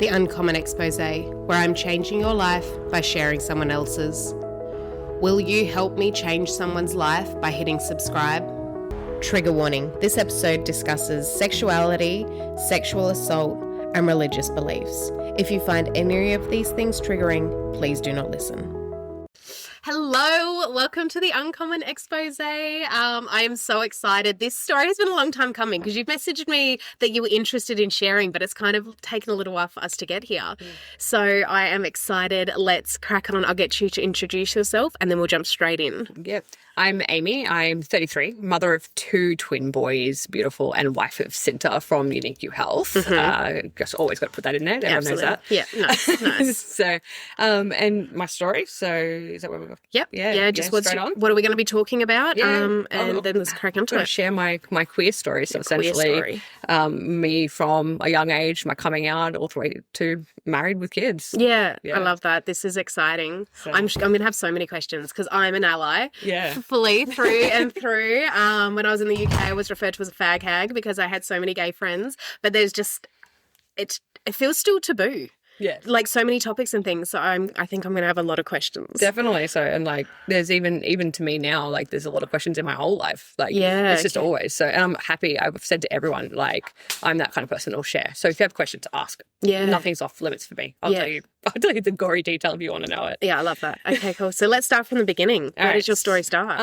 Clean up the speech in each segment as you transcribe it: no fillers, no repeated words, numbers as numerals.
The Uncommon Expose, where I'm changing your life by sharing someone else's. Will you help me change someone's life by hitting subscribe? Trigger warning, this episode discusses sexuality, sexual assault, and religious beliefs. If you find any of these things triggering, please do not listen. Hello, welcome to the Uncommon Expose. I am so excited. This story has been a long time coming because you've messaged me that you were interested in sharing, but it's kind of taken a little while for us to get here. So I am excited. Let's crack on. I'll get you to introduce yourself and then we'll jump straight in. Yep. I'm Amy. I'm 33, mother of 2 twin boys, beautiful, and wife of Cinta from Unique You Health. Just always got to put that in there. Everyone knows that. Yeah, nice. So, and my story. So is that where we go? Yep. Yeah. Just straight on. What are we going to be talking about? Yeah. And then let's crack into I'm going it. to share my queer story. So essentially, me from a young age, my coming out, all the way to married with kids. Yeah, I love that. This is exciting. So. I'm going to have so many questions because I'm an ally. Yeah. Fully through and through. When I was in the UK, I was referred to as a fag hag because I had so many gay friends. But there's just, it feels still taboo. Yeah. Like so many topics and things. So I think I'm going to have a lot of questions. Definitely. So, and like, there's even to me now, like, there's a lot of questions in my whole life. Like, it's just always. So, and I'm happy. I've said to everyone, like, I'm that kind of person who'll share. So if you have questions, ask. Yeah. Nothing's off limits for me. I'll tell you the gory detail if you want to know it. Yeah, I love that. Okay, cool. So let's start from the beginning. Where does your story start?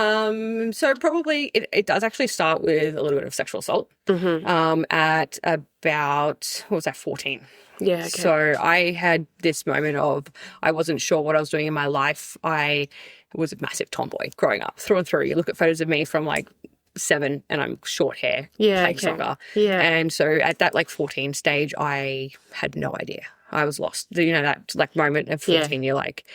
So probably it does actually start with a little bit of sexual assault. At about, 14. Yeah, okay. So I had this moment of I wasn't sure what I was doing in my life. I was a massive tomboy growing up, through and through. You look at photos of me from like 7 and I'm short hair, playing soccer. Yeah. And so at that like 14 stage, I had no idea. I was lost. You know, that like moment of 14, you're like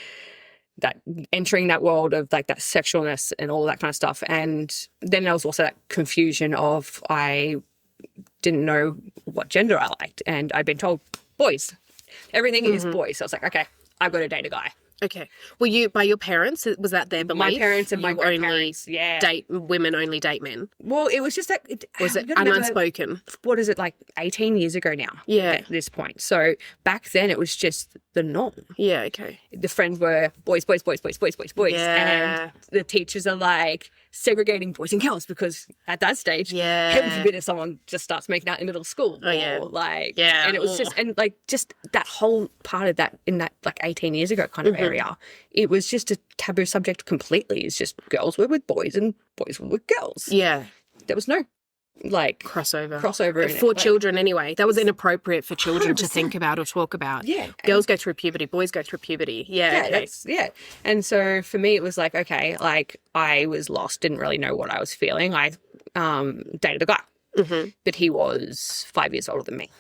that entering that world of like that sexualness and all that kind of stuff. And then there was also that confusion of I didn't know what gender I liked. And I'd been told boys. Everything is boys. So I was like, okay, I've got to date a guy. Okay. Were you by your parents? Was that their belief? My parents and my You grandparents. date women, only date men. Well, it was just that. Was it unspoken? What is it, like 18 years ago now? Yeah. At this point. So back then it was just the norm. Yeah. Okay. The friends were boys. Yeah. And the teachers are like segregating boys and girls because at that stage, heaven forbid if someone just starts making out in middle school. Oh, yeah. Or like, yeah. And it was just, and like just that whole part of that in that like 18 years ago kind of area, it was just a taboo subject completely. It's just girls were with boys and boys were with girls. Yeah. There was no like crossover in for it. children anyway. That was inappropriate for children 100%. To think about or talk about. Yeah. Girls go through puberty, boys go through puberty. Yeah. Okay. And so for me it was like, okay, like I was lost, didn't really know what I was feeling. I dated a guy. But he was 5 years older than me.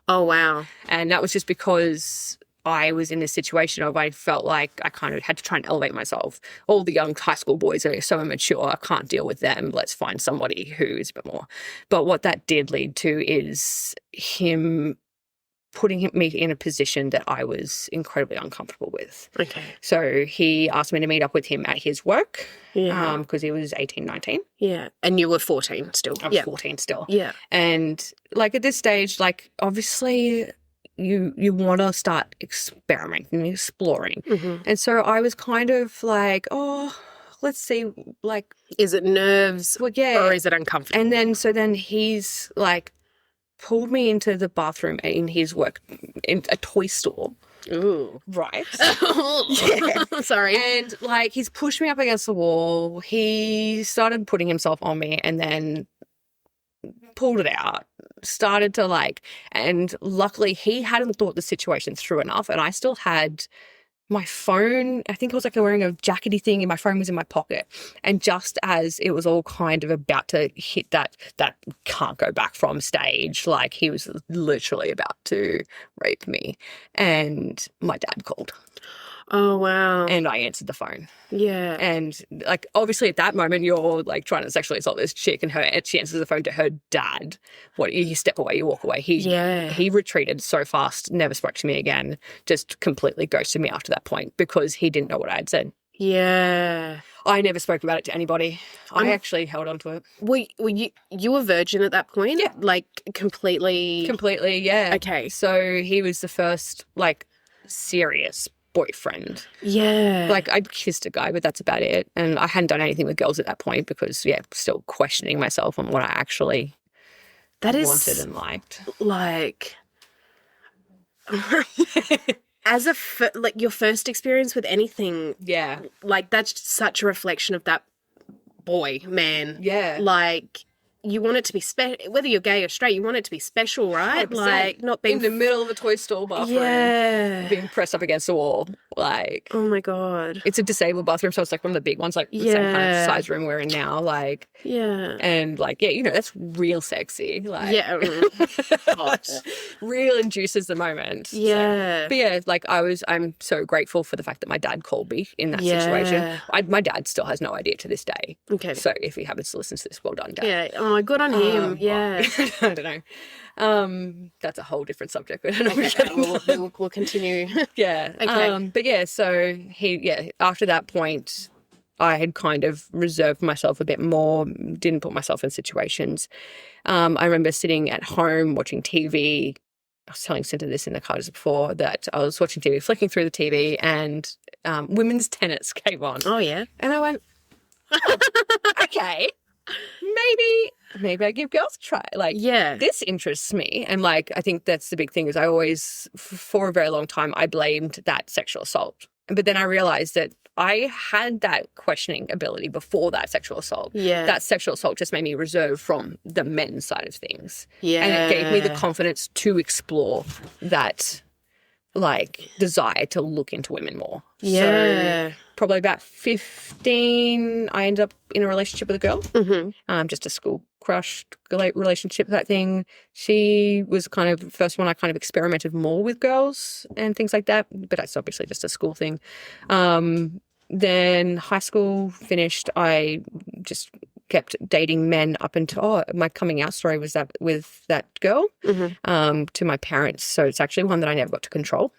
Oh wow. And that was just because I was in this situation of I felt like I kind of had to try and elevate myself. All the young high school boys are so immature, I can't deal with them. Let's find somebody who is a bit more. But what that did lead to is him putting me in a position that I was incredibly uncomfortable with. Okay. So he asked me to meet up with him at his work because he was 18, 19. Yeah. And you were 14 still. I was 14 still. Yeah. And like at this stage, like obviously you want to start experimenting, exploring. And so I was kind of like, oh, let's see, like. Is it nerves? Well, yeah. Or is it uncomfortable? And then he's like pulled me into the bathroom in his work, in a toy store. Ooh. Right. Sorry. And like he's pushed me up against the wall. He started putting himself on me and then pulled it out, started to like, and luckily he hadn't thought the situation through enough. And I still had my phone, I think it was like wearing a jackety thing and my phone was in my pocket. And just as it was all kind of about to hit that can't go back from stage, like he was literally about to rape me. And my dad called. Oh, wow. And I answered the phone. Yeah. And, like, obviously at that moment, you're, like, trying to sexually assault this chick and she answers the phone to her dad. You step away, you walk away. He retreated so fast, never spoke to me again, just completely ghosted me after that point because he didn't know what I had said. Yeah. I never spoke about it to anybody. I actually held on to it. Were you were virgin at that point? Yeah. Like completely? Completely, yeah. Okay. So he was the first, like, serious boyfriend. Yeah. Like, I kissed a guy, but that's about it. And I hadn't done anything with girls at that point because, yeah, still questioning myself on what I actually wanted and liked. Like, as like your first experience with anything. Yeah. Like, that's such a reflection of that boy, man. Yeah. Like, you want it to be special, whether you're gay or straight, you want it to be special, right? 100%. Like, not being in the middle of a toy store bathroom. Yeah. Being pressed up against the wall. Like, oh my God. It's a disabled bathroom, so it's like one of the big ones, like the same kind of size room we're in now. Like, yeah. And like, yeah, you know, that's real sexy. Like, yeah. Hot. Real induces the moment. Yeah. So, but yeah, like I'm so grateful for the fact that my dad called me in that situation. My dad still has no idea to this day. Okay. So if he happens to listen to this, well done, Dad. Yeah. Oh, good on him. Yeah. I don't know. That's a whole different subject. We'll continue. Yeah. Okay. But yeah, so after that point, I had kind of reserved myself a bit more, didn't put myself in situations. I remember sitting at home watching TV. I was telling Cinta this in the car just before, that I was watching TV, flicking through the TV, and women's tennis came on. Oh, yeah. And I went, okay, maybe I give girls a try. Like, yeah, this interests me. And like, I think that's the big thing is I always, for a very long time, I blamed that sexual assault. But then I realized that I had that questioning ability before that sexual assault. Yeah. That sexual assault just made me reserved from the men's side of things. Yeah. And it gave me the confidence to explore that, like, desire to look into women more. Yeah. So probably about 15, I ended up in a relationship with a girl. Mm-hmm. Just a school crush relationship, that thing. She was kind of the first one I kind of experimented more with girls and things like that, but that's obviously just a school thing. Then high school finished, I just kept dating men up until my coming out story was that with that girl to my parents. So it's actually one that I never got to control.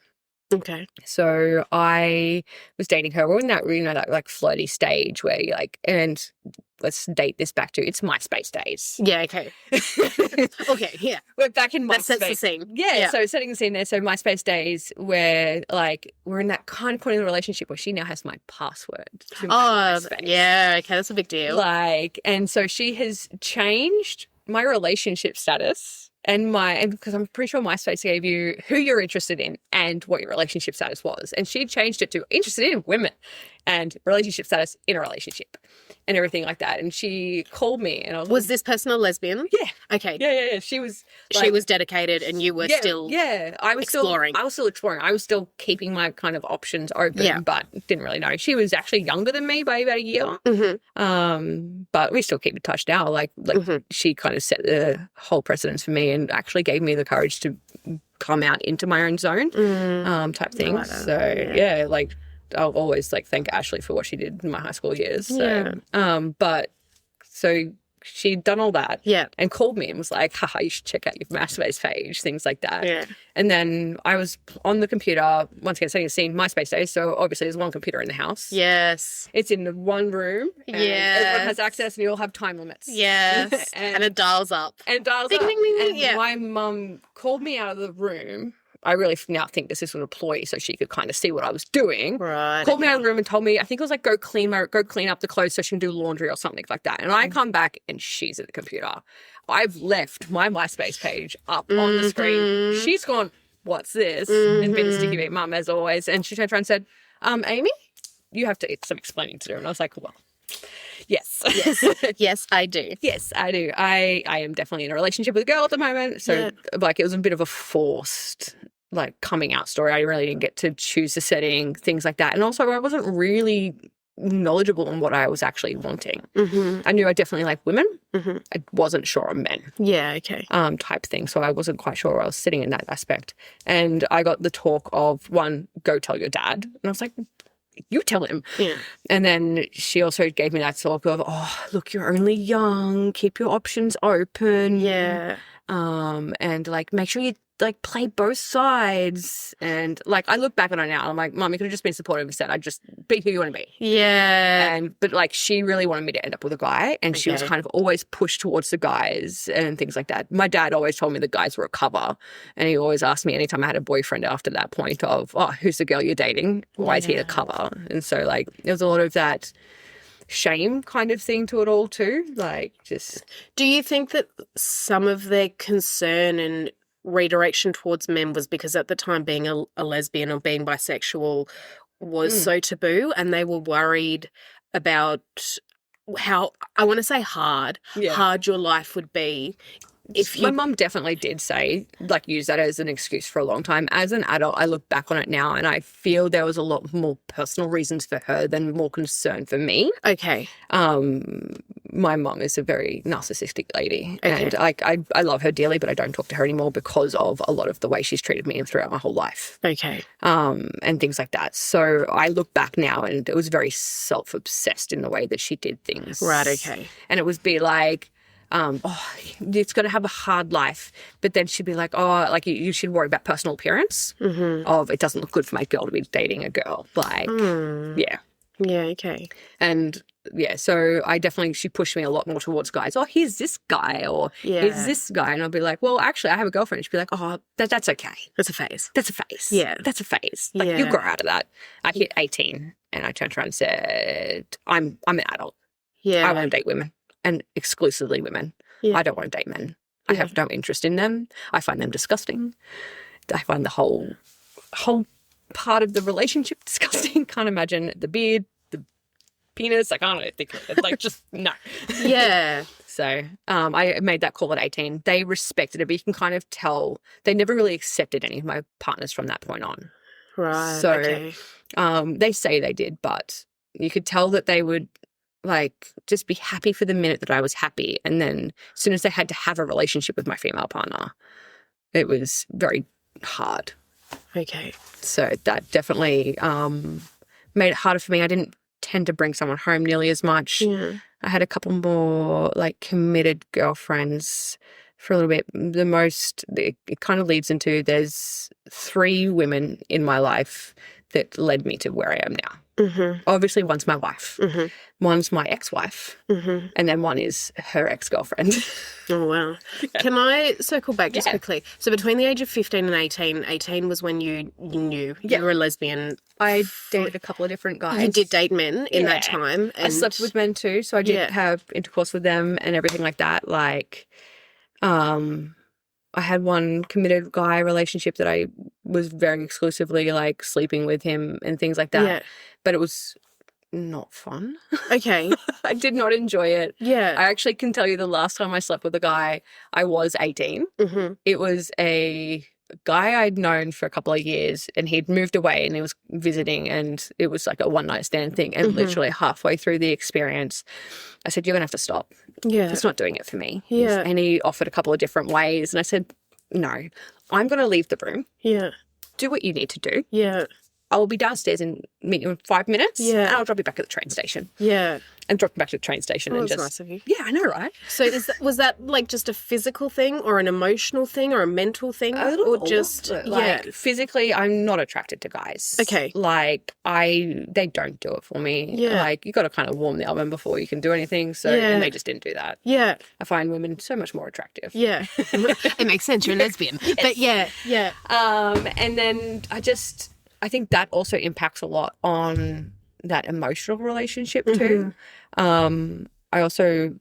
Okay. So I was dating her. We're in that, you know, that like flirty stage where you're like, and let's date this back to, it's MySpace days. Yeah, okay. Okay, yeah. We're back in MySpace. That sets the scene. Yeah, so setting the scene there. So MySpace days where like we're in that kind of point in the relationship where she now has my password to my MySpace. Yeah, okay, that's a big deal. Like, and so she has changed my relationship status. And because I'm pretty sure MySpace gave you who you're interested in and what your relationship status was. And she changed it to interested in women and relationship status in a relationship and everything like that. And she called me and I was this person a lesbian? Yeah. Okay. Yeah. She was dedicated and you were still exploring. I was still exploring. I was still keeping my kind of options open, but didn't really know. She was actually younger than me by about a year. Mm-hmm. But we still keep in touch now. Like she kind of set the whole precedence for me and actually gave me the courage to come out into my own zone type thing. So yeah, like I'll always like thank Ashley for what she did in my high school years. So, but so she'd done all that and called me and was like, haha, you should check out your MySpace page, things like that. Yeah. And then I was on the computer, once again, setting a scene, MySpace days. So obviously there's one computer in the house. Yes. It's in the one room. And everyone has access and you all have time limits. Yes. and it dials up. And it dials ding, up. Ding, ding, ding. And my mum called me out of the room. I really now think this is an employee so she could kind of see what I was doing. Right. Called me out of the room and told me, I think it was like, go clean up the clothes so she can do laundry or something like that. And I come back and she's at the computer. I've left my MySpace page up on the screen. She's gone, what's this? And been a sticky bit mum as always. And she turned around and said, Amy, you have some explaining to do. And I was like, well, yes. Yes, I do. Yes, I do. I am definitely in a relationship with a girl at the moment. So like it was a bit of a forced like coming out story. I really didn't get to choose the setting, things like that. And also I wasn't really knowledgeable on what I was actually wanting. I knew I definitely liked women. I wasn't sure on men. Yeah, okay. Type thing. So I wasn't quite sure where I was sitting in that aspect. And I got the talk of, one, go tell your dad. And I was like, you tell him. Yeah. And then she also gave me that talk of, oh, look, you're only young. Keep your options open. Yeah. And like make sure you like play both sides. And like I look back on it now and I'm like, Mom, you could have just been supportive instead. I'd just be who you want to be. Yeah. But like she really wanted me to end up with a guy, and she was kind of always pushed towards the guys and things like that. My dad always told me the guys were a cover, and he always asked me anytime I had a boyfriend after that point of, oh, who's the girl you're dating? Why is he a cover? And so like there was a lot of that shame kind of thing to it all too. Like just. Do you think that some of their concern and redirection towards men was because at the time being a lesbian or being bisexual was so taboo, and they were worried about how, I want to say hard your life would be if you... My mum definitely did say, like, use that as an excuse for a long time. As an adult, I look back on it now and I feel there was a lot more personal reasons for her than more concern for me. Okay. My mum is a very narcissistic lady, and I love her dearly, but I don't talk to her anymore because of a lot of the way she's treated me throughout my whole life. Okay. And things like that. So I look back now and it was very self-obsessed in the way that she did things. Right, okay. And it would be like, it's going to have a hard life. But then she'd be like, oh, like you should worry about personal appearance of it doesn't look good for my girl to be dating a girl. Like, yeah. Yeah, okay. And yeah, so she pushed me a lot more towards guys. Oh, here's this guy, or here's this guy. And I'll be like, well, actually, I have a girlfriend. She'd be like, oh, that's okay. That's a phase. That's a phase. Yeah. That's a phase. Like, you grow out of that. I hit 18 and I turned around and said, I'm an adult. Yeah. I want to date women. And exclusively women. I don't want to date men. I have no interest in them. I find them disgusting. I find the whole part of the relationship disgusting. Can't imagine the beard, the penis. I can't think of it. Like, just no. Yeah. So I made that call at 18. They respected it, but you can kind of tell they never really accepted any of my partners from that point on. Right. So okay. They say they did, but you could tell that they would like just be happy for the minute that I was happy, and then as soon as they had to have a relationship with my female partner, it was very hard. Okay. So that definitely made it harder for me. I didn't tend to bring someone home nearly as much. Yeah. I had a couple more like committed girlfriends for a little bit. The most, it kind of leads into, there's 3 women in my life that led me to where I am now. Mm-hmm. Obviously, one's my wife, one's my ex-wife, and then one is her ex-girlfriend. Oh, wow. Yeah. Can I circle back just quickly? So between the age of 15 and 18 was when you knew you were a lesbian. I dated a couple of different guys. You did date men in that time. And I slept with men too, so I did have intercourse with them and everything like that. Like, I had one committed guy relationship that I was very exclusively like sleeping with him and things like that. Yeah. But it was not fun. Okay. I did not enjoy it. Yeah. I actually can tell you the last time I slept with a guy, I was 18. Mm-hmm. It was a guy I'd known for a couple of years, and he'd moved away and he was visiting, and it was like a one-night stand thing. And literally halfway through the experience, I said, you're going to have to stop. Yeah. It's not doing it for me. Yeah. And he offered a couple of different ways. And I said, no, I'm going to leave the room. Yeah. Do what you need to do. Yeah. I will be downstairs and meet you in 5 minutes. Yeah. And I'll drop you back at the train station. Yeah. And drop you back to the train station. Oh, and that's just, nice of you. Yeah, I know, right? So was that like just a physical thing or an emotional thing or a mental thing? Or just, like, physically, I'm not attracted to guys. Okay. Like, they don't do it for me. Yeah. Like, you got to kind of warm the oven before you can do anything. So, and they just didn't do that. Yeah. I find women so much more attractive. Yeah. It makes sense. You're a lesbian. But yeah. And then I think that also impacts a lot on that emotional relationship too. I also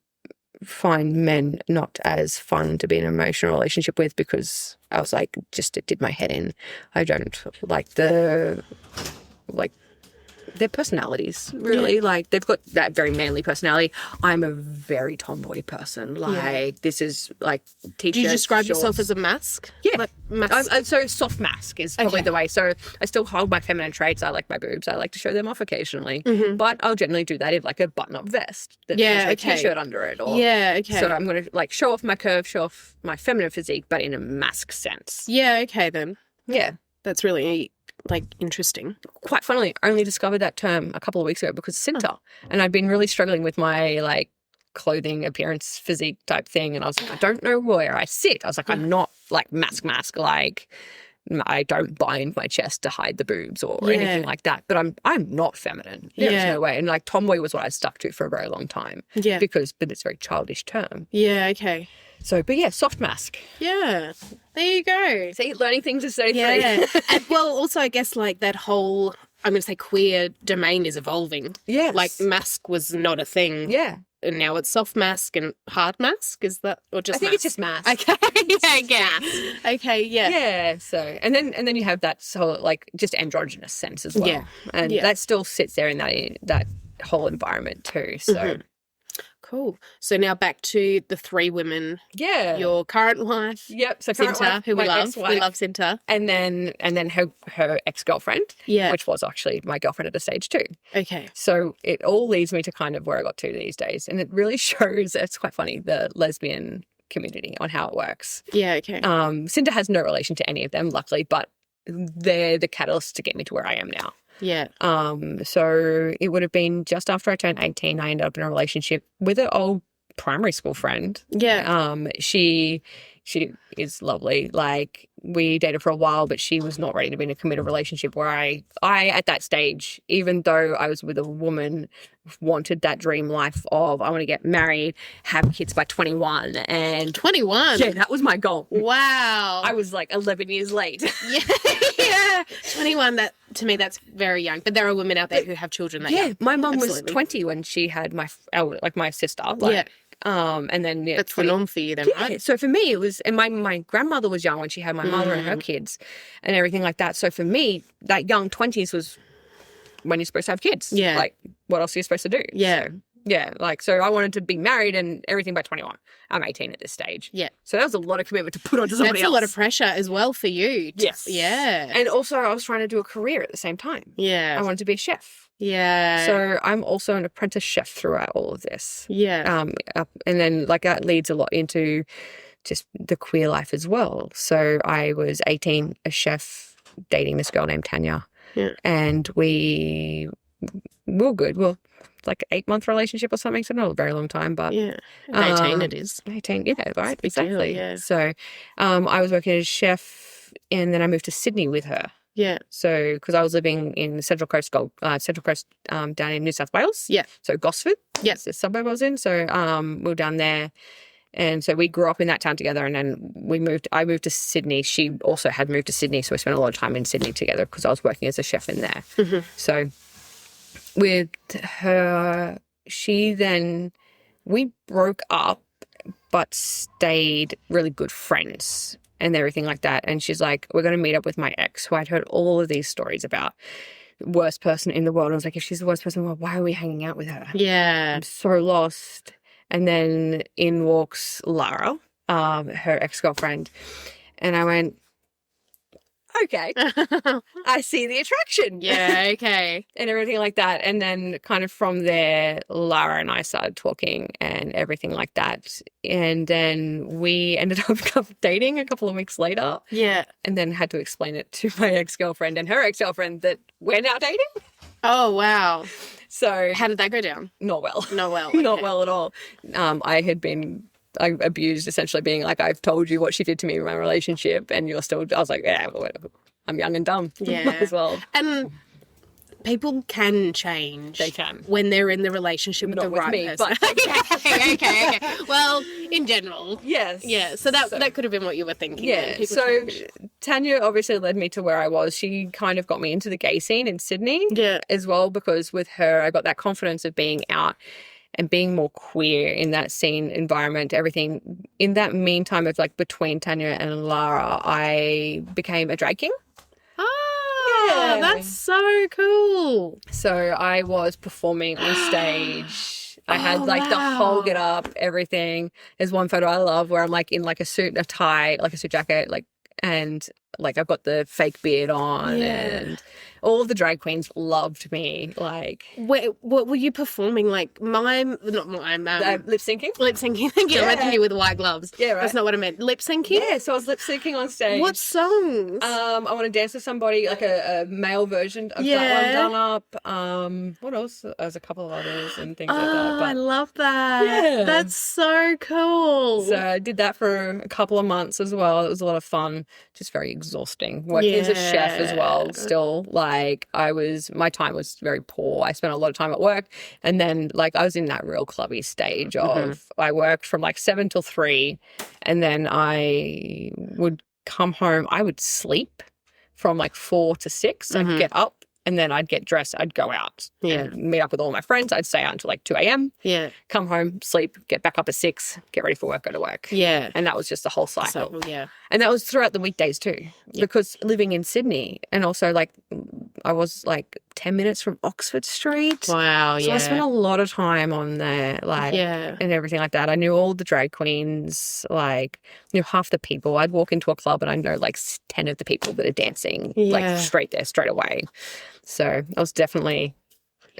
find men not as fun to be in an emotional relationship with, because I was like, it did my head in. I don't like their personalities, really. Like, they've got that very manly personality. I'm a very tomboy person. Like, this is like t-shirts. Do you describe shorts. Yourself as a mask? Yeah. Like, mask? So soft mask is probably the way. So I still hold my feminine traits. I like my boobs. I like to show them off occasionally. Mm-hmm. But I'll generally do that in like a button-up vest that has a t-shirt under it. Or, so I'm going to like show off my curve, show off my feminine physique, but in a mask sense. Yeah, okay then. Yeah. That's really like interesting. Quite funnily, I only discovered that term a couple of weeks ago because of Cinta. And I'd been really struggling with my like clothing, appearance, physique type thing. And I was like, I don't know where I sit. I was like, I'm not like mask, like I don't bind my chest to hide the boobs or anything like that. But I'm not feminine. There's no way. And like tomboy was what I stuck to for a very long time. Yeah. But it's a very childish term. Yeah, okay. So, but yeah, soft mask. Yeah. There you go. See, learning things is so Yeah. And, well, also I guess like that whole, I'm going to say queer domain is evolving. Yes. Like mask was not a thing. Yeah. And now it's soft mask and hard mask. Is that, or just I think it's just mask. Okay. Yeah. Okay. Yeah. Yeah. So, and then you have that whole like just androgynous sense as well. Yeah. And that still sits there in that whole environment too. So. Cool. So now back to the three women. Yeah. Your current wife. Yep. So Cinta, who we love. ex-wife. We love Cinta. And then her ex-girlfriend. Yeah. Which was actually my girlfriend at a stage too. Okay. So it all leads me to kind of where I got to these days. And it really shows, it's quite funny, the lesbian community on how it works. Yeah, okay. Cinta has no relation to any of them, luckily, but they're the catalyst to get me to where I am now. Yeah. So it would have been just after I turned 18, I ended up in a relationship with an old primary school friend. Yeah. She is lovely. Like we dated for a while, but she was not ready to be in a committed relationship where I at that stage, even though I was with a woman, wanted that dream life of I want to get married, have kids by 21. And 21? Yeah, that was my goal. Wow. I was like 11 years late. Yeah. Yeah. 21, that to me, that's very young. But there are women out there who have children that young. My mum was 20 when she had my sister. Like, and then that's the norm for you then, right? So for me it was, and my grandmother was young when she had my mother and her kids and everything like that. So for me, that young 20s was when you're supposed to have kids. Yeah. Like what else are you supposed to do? Yeah. So I wanted to be married and everything by 21. I'm 18 at this stage. Yeah. So that was a lot of commitment to put onto somebody else. That's a lot of pressure as well for you. Yes. Yeah. And also I was trying to do a career at the same time. Yeah. I wanted to be a chef. Yeah. So I'm also an apprentice chef throughout all of this. Yeah. And then like that leads a lot into just the queer life as well. So I was 18, a chef, dating this girl named Tanya. Yeah. And we were good. Well, like 8-month relationship or something. So not a very long time, but yeah, 18 it is. 18, yeah, right, Deal, exactly. yeah. So, I was working as a chef, and then I moved to Sydney with her. Yeah. So, because I was living in the Central Coast down in New South Wales. Yeah. So Gosford. Yes. The suburb I was in. So, we were down there. And so we grew up in that town together, and then I moved to Sydney. She also had moved to Sydney, so we spent a lot of time in Sydney together because I was working as a chef in there. Mm-hmm. So with her, we broke up but stayed really good friends and everything like that. And she's like, we're going to meet up with my ex, who I'd heard all of these stories about. Worst person in the world. And I was like, if she's the worst person in the world, why are we hanging out with her? Yeah. I'm so lost. And then in walks Lara, her ex-girlfriend. And I went, okay, I see the attraction. Yeah, okay. And everything like that. And then kind of from there, Lara and I started talking and everything like that. And then we ended up dating a couple of weeks later. Yeah. And then had to explain it to my ex-girlfriend and her ex-girlfriend that we're now dating. Oh, wow. So how did that go down? Not well. Not well. Okay. Not well at all. I abused, essentially being like, I've told you what she did to me in my relationship and you're still, I was like, yeah, well, I'm young and dumb. Yeah. Might as well. And people can change. They can. When they're in the relationship with Not the with right me, person. but okay. Well, in general. Yes. Yeah. So that could have been what you were thinking. Yeah. So Tanya obviously led me to where I was. She kind of got me into the gay scene in Sydney. Yeah. As well, because with her, I got that confidence of being out and being more queer in that scene environment, everything. In that meantime of like between Tanya and Lara, I became a drag king. Oh, that's so cool. So I was performing on stage. I had like the whole get up, everything. There's one photo I love where I'm like in like a suit, a tie, like a suit jacket, like, and like I've got the fake beard on, and all of the drag queens loved me. Like, what were you performing? Like mime, not mime, lip syncing. Lip syncing. Yeah, imagine you with white gloves. Yeah, right. That's not what I meant. Lip syncing. Yeah, so I was lip syncing on stage. What songs? I Want to Dance with Somebody, like a male version of that one done up. What else? There's a couple of others and things like that. But I love that. Yeah. That's so cool. So I did that for a couple of months as well. It was a lot of fun, just very exhausting. Working as a chef as well, still, like, my time was very poor. I spent a lot of time at work, and then, like, I was in that real clubby stage of, I worked from, like, 7 till 3, and then I would come home. I would sleep from, like, 4 to 6. I'd get up, and then I'd get dressed. I'd go out and meet up with all my friends. I'd stay out until like 2 a.m. Yeah. Come home, sleep, get back up at 6, get ready for work, go to work. Yeah. And that was just the whole cycle. Yeah. And that was throughout the weekdays too. Yeah. Because living in Sydney, and also like I was like 10 minutes from Oxford Street. Wow, so I spent a lot of time on there, like, and everything like that. I knew all the drag queens, like, knew half the people. I'd walk into a club and I know like 10 of the people that are dancing, like straight there, straight away. So I was definitely,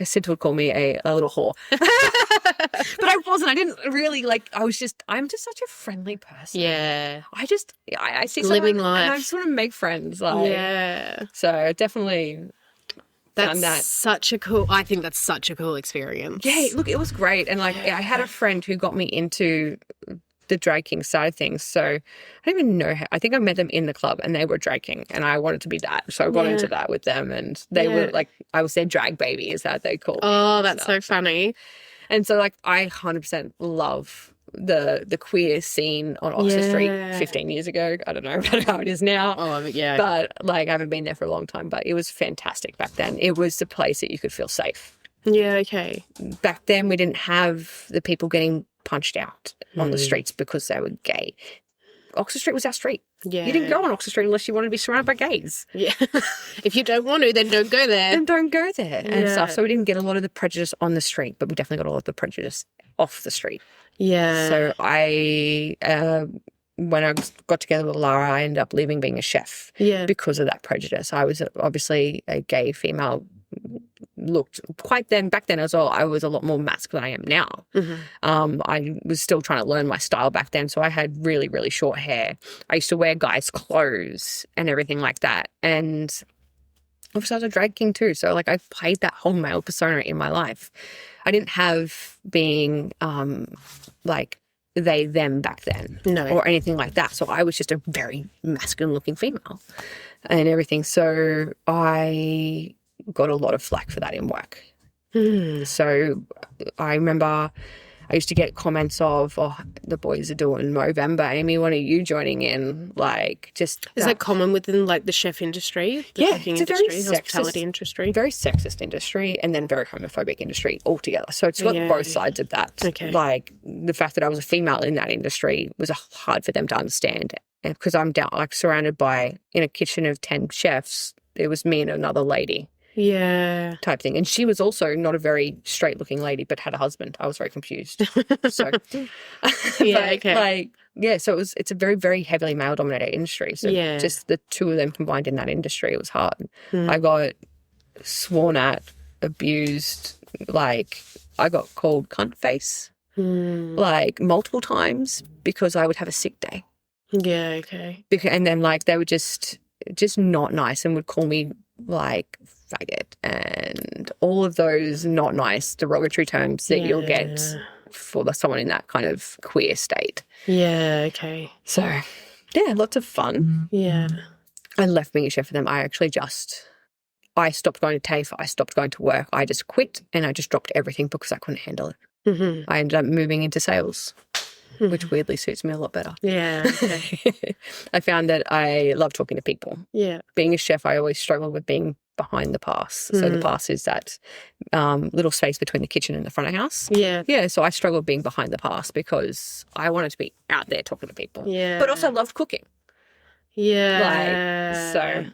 Sid would call me a little whore. But I wasn't. I didn't really, like, I'm just such a friendly person. Yeah. I see living someone life. and I just want to make friends. Like, so definitely found that. I think that's such a cool experience. Yeah, look, it was great. And like, I had a friend who got me into the drag king side of things. So I don't even know how. I think I met them in the club and they were drag king and I wanted to be that. So I got into that with them, and they were like, I was their drag baby, is that they called me. Oh, that's so funny. And so like I 100% love the queer scene on Oxford Street 15 years ago. I don't know about how it is now. Oh, yeah. But like I haven't been there for a long time, but it was fantastic back then. It was the place that you could feel safe. Yeah, okay. Back then we didn't have the people getting punched out on the streets because they were gay. Oxford Street was our street. Yeah. You didn't go on Oxford Street unless you wanted to be surrounded by gays. Yeah. If you don't want to, then don't go there. Then don't go there and stuff. So we didn't get a lot of the prejudice on the street, but we definitely got a lot of the prejudice off the street. Yeah. So when I got together with Lara, I ended up leaving being a chef because of that prejudice. I was obviously a gay female, looked back then as well. I was a lot more masculine than I am now. I was still trying to learn my style back then, so I had really, really short hair. I used to wear guys' clothes and everything like that, and obviously I was a drag king too, so like I played that whole male persona in my life. I didn't have being like they, them back then or anything like that, so I was just a very masculine looking female and everything. So I got a lot of flack for that in work. So I remember I used to get comments of, oh, the boys are doing Movember. Amy, when are you joining in? Like, just... Is that common within, like, the chef industry? The cooking it's industry, a very hospitality industry? Very sexist industry, and then very homophobic industry altogether. So it's got both sides of that. Okay. Like, the fact that I was a female in that industry was hard for them to understand. And because I'm down, like, surrounded by, in a kitchen of 10 chefs, it was me and another lady. Yeah. Type thing. And she was also not a very straight looking lady, but had a husband. I was very confused. So so it's a very, very heavily male dominated industry. So just the two of them combined in that industry, it was hard. I got sworn at, abused, like I got called cunt face like multiple times because I would have a sick day. Yeah, okay. And then like they were just not nice and would call me like faggot and all of those not nice derogatory terms that you'll get for someone in that kind of queer state. Yeah, okay. So, yeah, lots of fun. Yeah. I left being a chef for them. I stopped going to TAFE. I stopped going to work. I just quit and I just dropped everything because I couldn't handle it. I ended up moving into sales, which weirdly suits me a lot better. Yeah. Okay. I found that I love talking to people. Yeah. Being a chef, I always struggled with being behind the pass. So the pass is that little space between the kitchen and the front of house. Yeah. Yeah. So I struggled being behind the pass because I wanted to be out there talking to people. Yeah. But also loved cooking. Yeah. So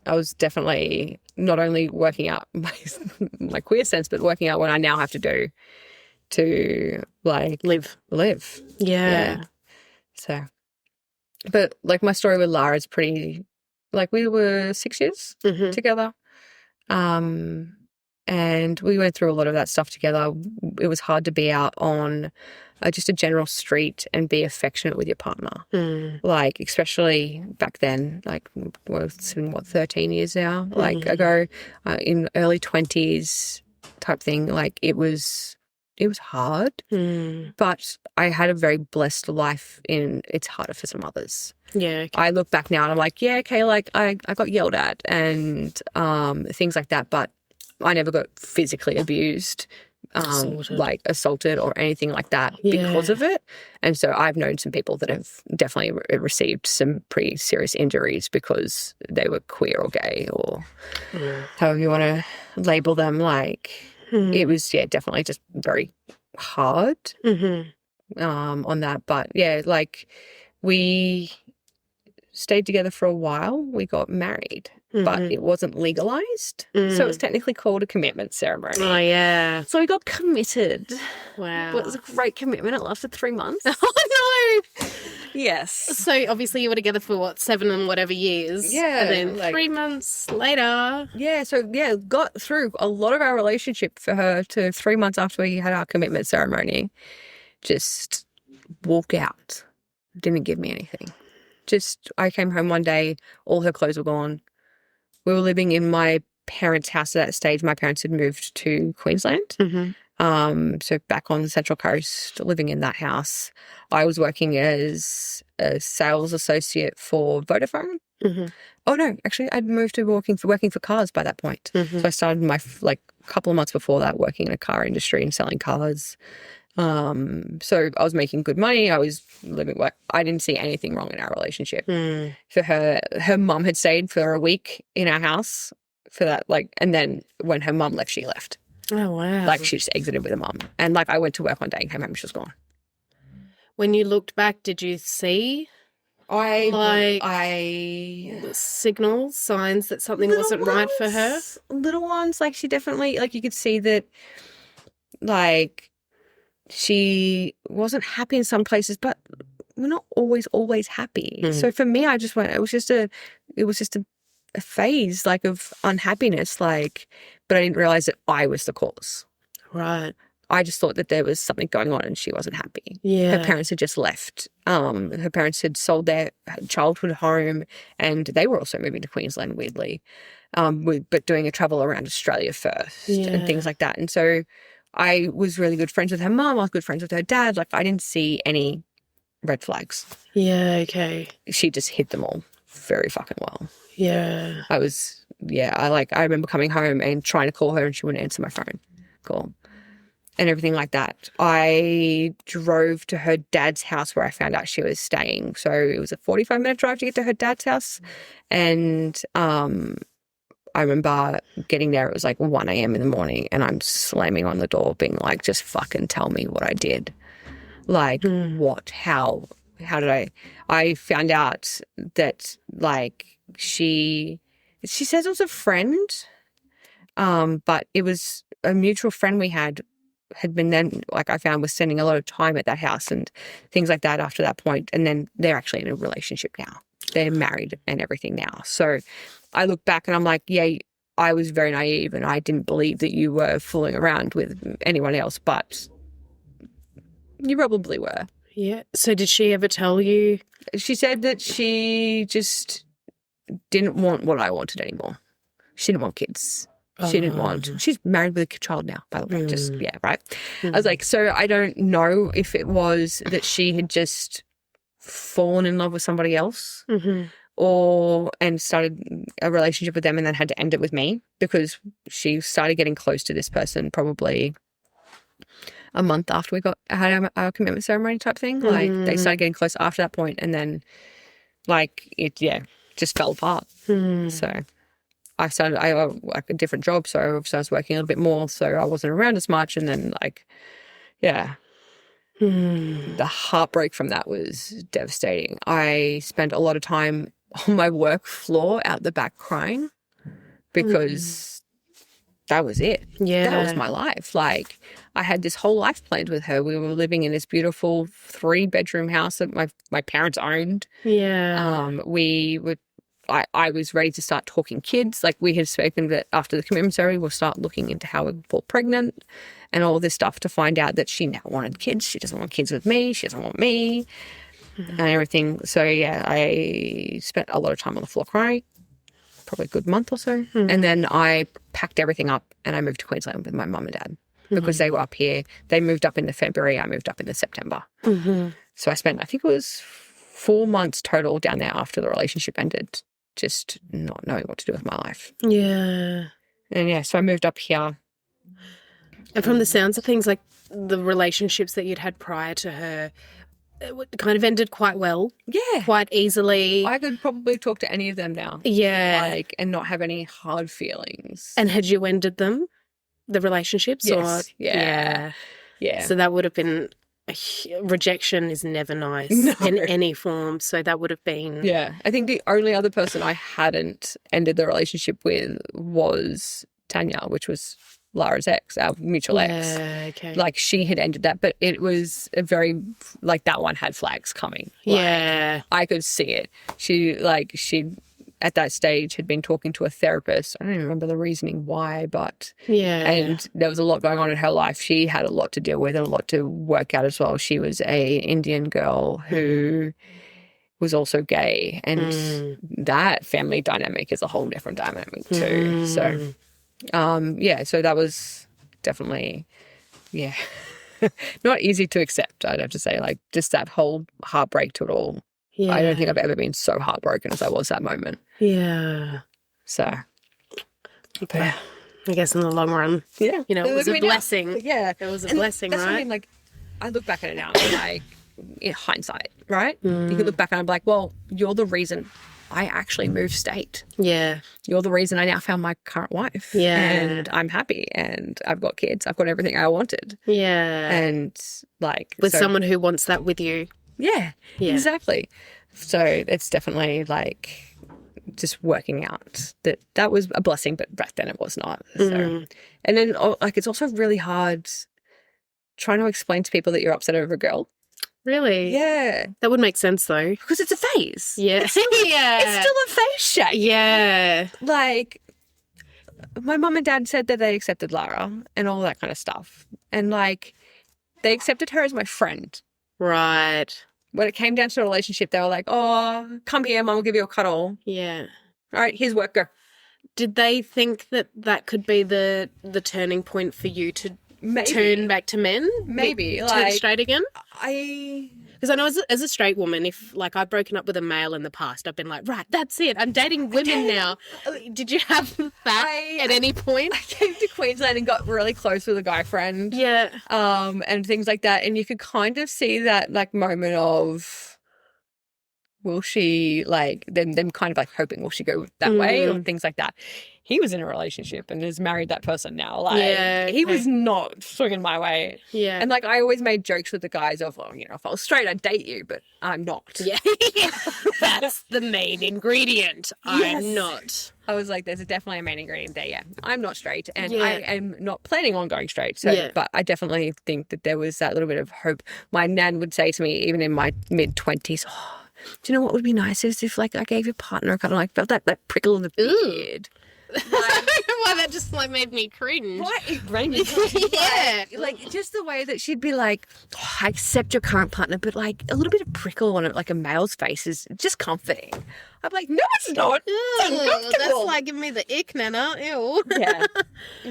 I was definitely not only working out my queer sense, but working out what I now have to do to like live. Yeah. So, but like my story with Lara is pretty like we were 6 years together. And we went through a lot of that stuff together. It was hard to be out on just a general street and be affectionate with your partner. Like, especially back then, like we're sitting, 13 years now, like ago, in early 20s type thing. Like it was hard, but I had a very blessed life it's harder for some others. Yeah. Okay. I look back now and I'm like, yeah, okay, like I got yelled at and things like that, but I never got physically abused, like assaulted or anything like that because of it. And so I've known some people that have definitely received some pretty serious injuries because they were queer or gay or however you want to label them. Like it was, definitely just very hard on that. But yeah, like we stayed together for a while. We got married. But it wasn't legalized. So it's technically called a commitment ceremony. Oh, yeah. So we got committed. Wow. Well, it was a great commitment. It lasted 3 months. Oh, no. Yes. So obviously you were together for 7 and whatever years. Yeah. And then 3 months later. Yeah. So, got through a lot of our relationship for her to 3 months after we had our commitment ceremony. Just walk out. Didn't give me anything. I came home one day, all her clothes were gone. We were living in my parents' house at that stage. My parents had moved to Queensland. So back on the Central Coast, living in that house. I was working as a sales associate for Vodafone. Oh, no, actually, I'd moved to working for cars by that point. So I started my, couple of months before that working in a car industry and selling cars. So I was making good money. I was living I didn't see anything wrong in our relationship. For her mum had stayed for a week in our house for that, and then when her mum left, she left. Oh, wow. Like she just exited with her mum. And I went to work one day and came home and she was gone. When you looked back, did you see signals, signs that something wasn't right for her? Little ones. Like she definitely, you could see that, she wasn't happy in some places, but we're not always happy. So for me, I just went, it was just a phase of unhappiness, but I didn't realize that I was the cause. Right. I just thought that there was something going on and she wasn't happy. Yeah. Her parents had just left. Her parents had sold their childhood home and they were also moving to Queensland, weirdly, but doing a travel around Australia first and things like that. And so I was really good friends with her mum. I was good friends with her dad. I didn't see any red flags. Yeah, okay. She just hid them all very fucking well. Yeah. I remember coming home and trying to call her and she wouldn't answer my phone call and everything like that. I drove to her dad's house where I found out she was staying. So it was a 45-minute drive to get to her dad's house. And I remember getting there, it was 1 a.m. in the morning and I'm slamming on the door being just fucking tell me what I did. What, how did I found out that she says it was a friend, but it was a mutual friend we had been then, I found was spending a lot of time at that house and things like that after that point. And then they're actually in a relationship now. They're married and everything now. So I look back and I'm like, yeah, I was very naive and I didn't believe that you were fooling around with anyone else, but you probably were. Yeah. So did she ever tell you? She said that she just didn't want what I wanted anymore. She didn't want kids. She didn't want. She's married with a child now, by the way. Right. I was like, so I don't know if it was that she had just fallen in love with somebody else and started a relationship with them and then had to end it with me because she started getting close to this person probably a month after we had our commitment ceremony type thing. They started getting close after that point and then it just fell apart. So I had a different job, so I was working a little bit more, so I wasn't around as much. And then the heartbreak from that was devastating. I spent a lot of time on my work floor out the back crying because that was it. Yeah. That was my life. I had this whole life planned with her. We were living in this beautiful 3-bedroom house that my parents owned. Yeah. We were I was ready to start talking kids. Like, we had spoken that after the commitment ceremony, we'll start looking into how we fall pregnant and all this stuff to find out that she now wanted kids. She doesn't want kids with me. She doesn't want me and everything. So, yeah, I spent a lot of time on the floor crying, probably a good month or so. And then I packed everything up and I moved to Queensland with my mum and dad because they were up here. They moved up in the February. I moved up in the September. So I spent, I think it was 4 months total down there after the relationship ended, just not knowing what to do with my life. Yeah. And yeah, so I moved up here. And from the sounds of things, like the relationships that you'd had prior to her, it kind of ended quite well. Yeah. Quite easily. I could probably talk to any of them now. Yeah. Like, and not have any hard feelings. And had you ended them, the relationships? Yes. Or? Yeah. Yeah. So that would have been, rejection is never nice in any form. So that would have been. Yeah. I think the only other person I hadn't ended the relationship with was Tanya, which was Lara's ex, our mutual ex. Okay. Like, she had ended that, but it was a very, like, that one had flags coming. Like, yeah. I could see it. She at that stage had been talking to a therapist. I don't even remember the reasoning why, but and there was a lot going on in her life. She had a lot to deal with and a lot to work out as well. She was a Indian girl who was also gay, and that family dynamic is a whole different dynamic too. So so that was definitely not easy to accept, I'd have to say. Like, just that whole heartbreak to it all. Yeah. I don't think I've ever been so heartbroken as I was that moment. Yeah. So. But I guess in the long run, it was a blessing. Yeah. It was a blessing, that's right? What I mean, like, I look back at it now and like, in hindsight, right? You could look back and I'm like, well, you're the reason I actually moved state. Yeah. You're the reason I now found my current wife. Yeah. And I'm happy and I've got kids. I've got everything I wanted. Yeah. And like. With someone who wants that with you. Yeah, exactly. So it's definitely like just working out that was a blessing, but back then it was not. So. And then like, it's also really hard trying to explain to people that you're upset over a girl. Really? Yeah. That would make sense though. Because it's a phase. Yeah. It's still a phase shape. Yeah. Like, my mum and dad said that they accepted Lara and all that kind of stuff. And like, they accepted her as my friend. Right. When it came down to a relationship, they were like, oh, come here, mum will give you a cuddle. Yeah. All right, here's work, go. Did they think that could be the turning point for you to turn back to men? Maybe. Turn straight again? Because I know as a straight woman, if like I've broken up with a male in the past, I've been like, right, that's it. I'm dating women now. Did you have that at any point? I came to Queensland and got really close with a guy friend. Yeah. And things like that. And you could kind of see that like moment of, will she like, them kind of like hoping, will she go that way or things like that. He was in a relationship and has married that person now. Like, he was not swinging my way. Yeah. And like, I always made jokes with the guys of, well, if I was straight, I'd date you, but I'm not. Yeah. That's the main ingredient. Yes. I'm not. I was like, there's definitely a main ingredient there. Yeah. I'm not straight and I am not planning on going straight. So, but I definitely think that there was that little bit of hope. My nan would say to me, even in my mid-20s, oh, do you know what would be nice is if like I gave your partner a kind of like felt that prickle in the beard. Why that just like made me cringe. Right, it made me cringe. Like just the way that she'd be like, oh, I accept your current partner, but like a little bit of prickle on it, like a male's face is just comforting. I'm like, no, it's not. It's that's like giving me the ick, Nana. Ew. Yeah.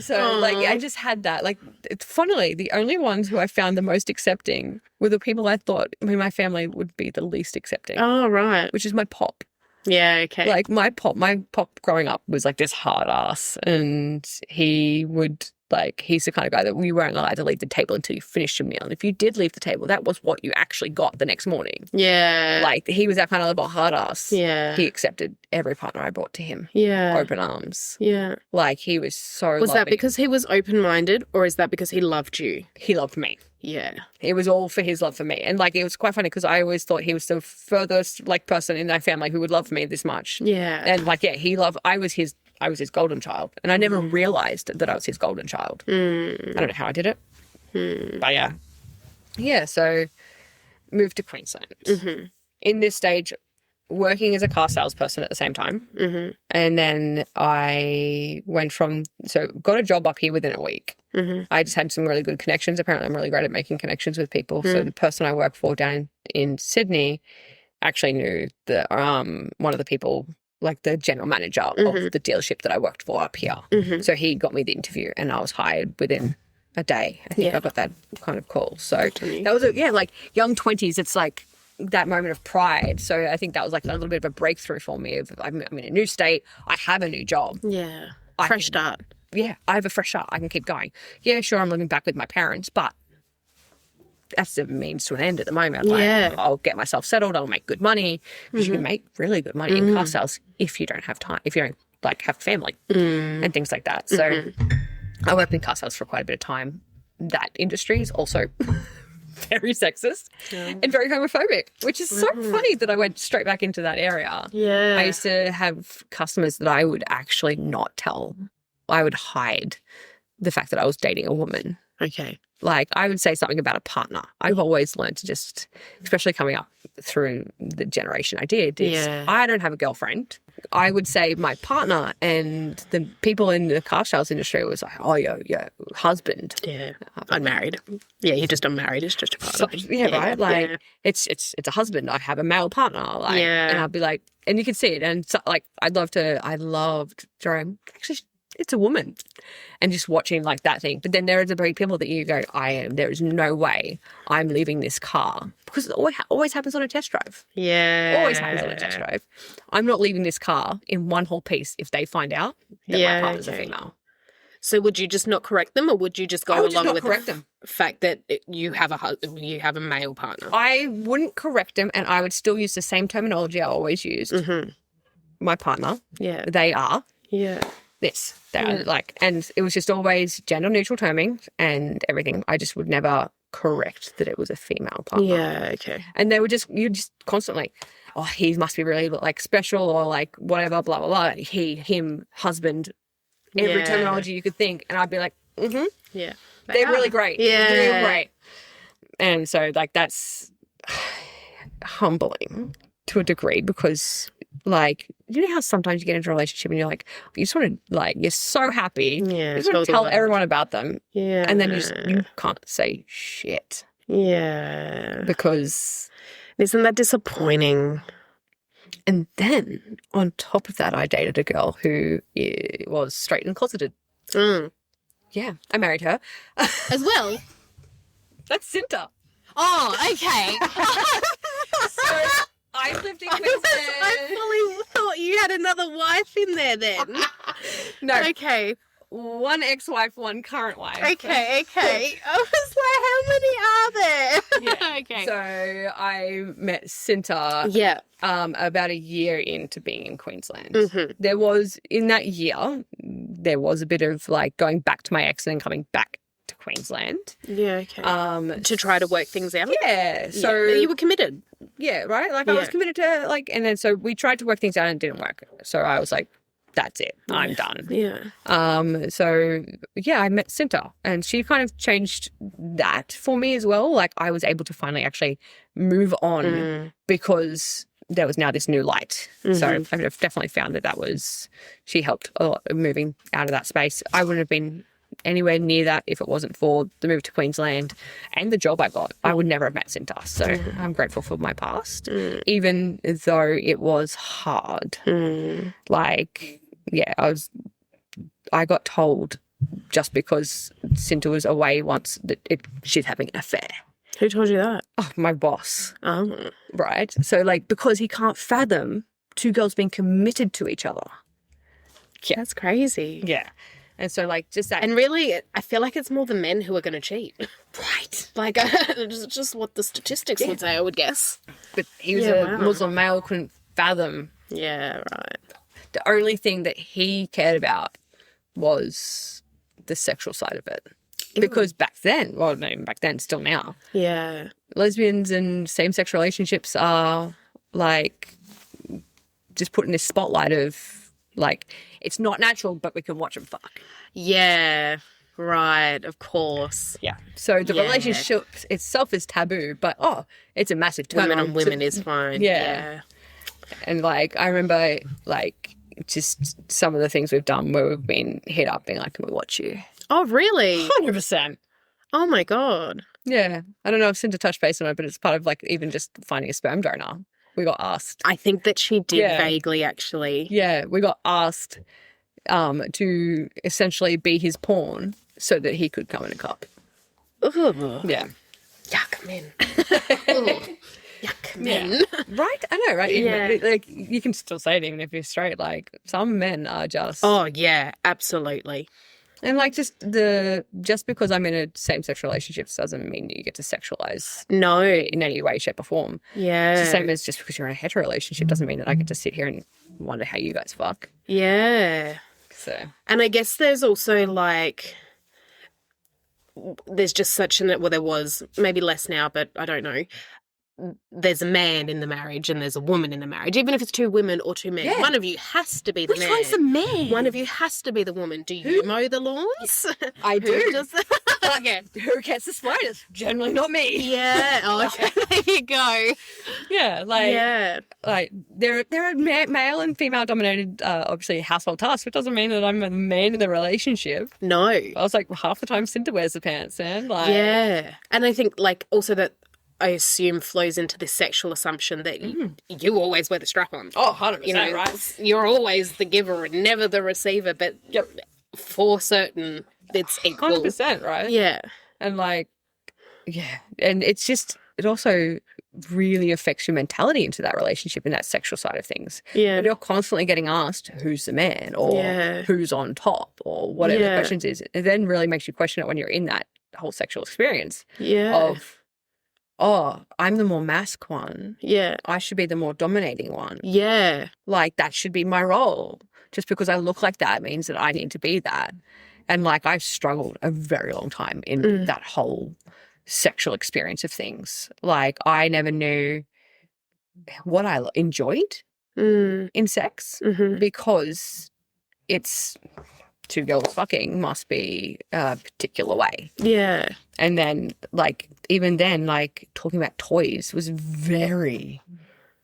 So like I just had that. Like, it's funnily the only ones who I found the most accepting were the people I thought my family would be the least accepting. Oh right. Which is my pop. Yeah, okay. Like my pop growing up was like this hard ass, and he would like, he's the kind of guy that we weren't allowed to leave the table until you finished your meal. And if you did leave the table, that was what you actually got the next morning. Yeah. Like he was that kind of little hard ass. Yeah. He accepted every partner I brought to him. Yeah. Open arms. Yeah. Like he was so Was that because he was open-minded or is that because he loved you? He loved me. Yeah. It was all for his love for me. And like, it was quite funny because I always thought he was the furthest like person in our family who would love me this much. Yeah. And like, yeah, I was his golden child. And I never realized that I was his golden child. I don't know how I did it. But yeah. Yeah, so moved to Queensland. In this stage, working as a car salesperson at the same time. Mm-hmm. And then I got a job up here within a week. Mm-hmm. I just had some really good connections. Apparently, I'm really great at making connections with people. So the person I work for down in Sydney actually knew one of the people, like the general manager of the dealership that I worked for up here. Mm-hmm. So he got me the interview and I was hired within a day. I think I got that kind of call. So that was, like young 20s. It's like that moment of pride. So I think that was like a little bit of a breakthrough for me. I'm in a new state. I have a new job. Yeah. Fresh start. Yeah. I have a fresh start. I can keep going. Yeah, sure. I'm living back with my parents, but that's the means to an end at the moment. Like, I'll get myself settled. I'll make good money because you can make really good money in car sales if you don't have time, if you don't like have family and things like that. So I worked in car sales for quite a bit of time. That industry is also very sexist and very homophobic, which is so funny that I went straight back into that area. Yeah. I used to have customers that I would actually not tell. I would hide the fact that I was dating a woman. Okay. Like I would say something about a partner. I've always learned to just, especially coming up through the generation I did, is I don't have a girlfriend. I would say my partner, and the people in the car sales industry was like, oh, yeah, husband. Yeah. Unmarried. Yeah, you're just unmarried. It's just a partner. Right? Like it's a husband. I have a male partner. Like, and I'd be like, and you can see it. And so, like, I loved Jerome. Actually, it's a woman. And just watching like that thing. But then there are the very people that you go, there is no way I'm leaving this car. Because it always happens on a test drive. Yeah. Always happens on a test drive. I'm not leaving this car in one whole piece if they find out that my partner's a female. So would you just not correct them, or would you just go along with the fact that you have a male partner? I wouldn't correct them, and I would still use the same terminology I always used. Mm-hmm. My partner. Yeah. They are. Yeah. This. They are like, and it was just always gender neutral terming and everything. I just would never correct that it was a female partner. Yeah, okay. And you just constantly, oh, he must be really like special or like whatever, blah, blah, blah. He, him, husband, every terminology you could think. And I'd be like, yeah. They're really great. Yeah. They're really great. And so like that's humbling to a degree because like, you know how sometimes you get into a relationship and you're like, you just want to like, you're so happy. Yeah. You just want to tell everyone about them. Yeah. And then you can't say shit. Yeah. Because. Isn't that disappointing? And then on top of that, I dated a girl who was straight and closeted. Mm. Yeah. I married her. As well? That's Cinta. Oh, okay. So I lived in Queensland. I fully thought you had another wife in there then. No. Okay. One ex-wife, one current wife. Okay. I was like, how many are there? Yeah. Okay. So I met Cinta about a year into being in Queensland. Mm-hmm. There was a bit of like going back to my ex and then coming back to Queensland. Yeah, okay. To try to work things out? Yeah. So you were committed. Yeah, right? Like I was committed to like, and then so we tried to work things out and it didn't work. So I was like, that's it. I'm done. Yeah. So yeah, I met Cinta and she kind of changed that for me as well. Like I was able to finally actually move on because there was now this new light. Mm-hmm. So I've definitely found she helped a lot of moving out of that space. I wouldn't have been anywhere near that if it wasn't for the move to Queensland and the job I got. I would never have met Cinta. So I'm grateful for my past, even though it was hard. Like, yeah, I got told just because Cinta was away once that she's having an affair. Who told you that? Oh, my boss. Oh. Right? So, like, because he can't fathom two girls being committed to each other. Yeah. That's crazy. Yeah. And so, like, just that. And really, I feel like it's more the men who are going to cheat. Right. Like, it's just what the statistics would say, I would guess. But he was a Muslim male, couldn't fathom. Yeah, right. The only thing that he cared about was the sexual side of it. Because back then, well, not even back then, still now. Yeah. Lesbians and same-sex relationships are, like, just put in this spotlight of, like, it's not natural, but we can watch them fuck. Yeah, right, of course. Yeah. So the relationship itself is taboo, but, it's a massive turn Women on women is fine. Yeah. And, like, I remember, like, just some of the things we've done where we've been hit up being like, can we watch you? Oh, really? 100%. Oh, my God. Yeah. I don't know if Cinta touched base on it, but it's part of, like, even just finding a sperm donor. We got asked. I think that she did vaguely, actually. Yeah. We got asked to essentially be his pawn so that he could come in a cup. Ugh. Yeah. Yuck, men. Yuck, men. Yeah. Right? I know, right? Yeah. Like, you can still say it even if you're straight. Like, some men are just... Oh, yeah, absolutely. And, like, just because I'm in a same-sex relationship doesn't mean you get to sexualize No. in any way, shape, or form. Yeah. It's the same as just because you're in a hetero relationship doesn't mean that I get to sit here and wonder how you guys fuck. Yeah. So. And I guess there's also, like, there's just such an, well, there was, maybe less now, but I don't know. There's a man in the marriage and there's a woman in the marriage. Even if it's two women or two men, one of you has to be the man. Which one's the man? One of you has to be the woman. Do you mow the lawns? I do. Who does that? Okay. Who gets the spiders? Generally not me. Yeah. Oh, okay. There you go. Yeah. Like there are male and female dominated, obviously, household tasks, which doesn't mean that I'm a man in the relationship. No. I was like, half the time Cinta wears the pants, man. Like, yeah. And I think, like, also that I assume flows into this sexual assumption that you always wear the strap on. Oh, 100%, you know, right? You're always the giver and never the receiver, but for certain, it's equal. 100%, right? Yeah. And, like, yeah. And it's just, it also really affects your mentality into that relationship and that sexual side of things. Yeah. When you're constantly getting asked who's the man or who's on top or whatever the questions is, it then really makes you question it when you're in that whole sexual experience of, oh, I'm the more mask one. Yeah. I should be the more dominating one. Yeah. Like, that should be my role. Just because I look like that means that I need to be that. And, like, I've struggled a very long time in that whole sexual experience of things. Like, I never knew what I enjoyed in sex because it's two girls fucking must be a particular way. Yeah. And then, like, even then, like, talking about toys was very,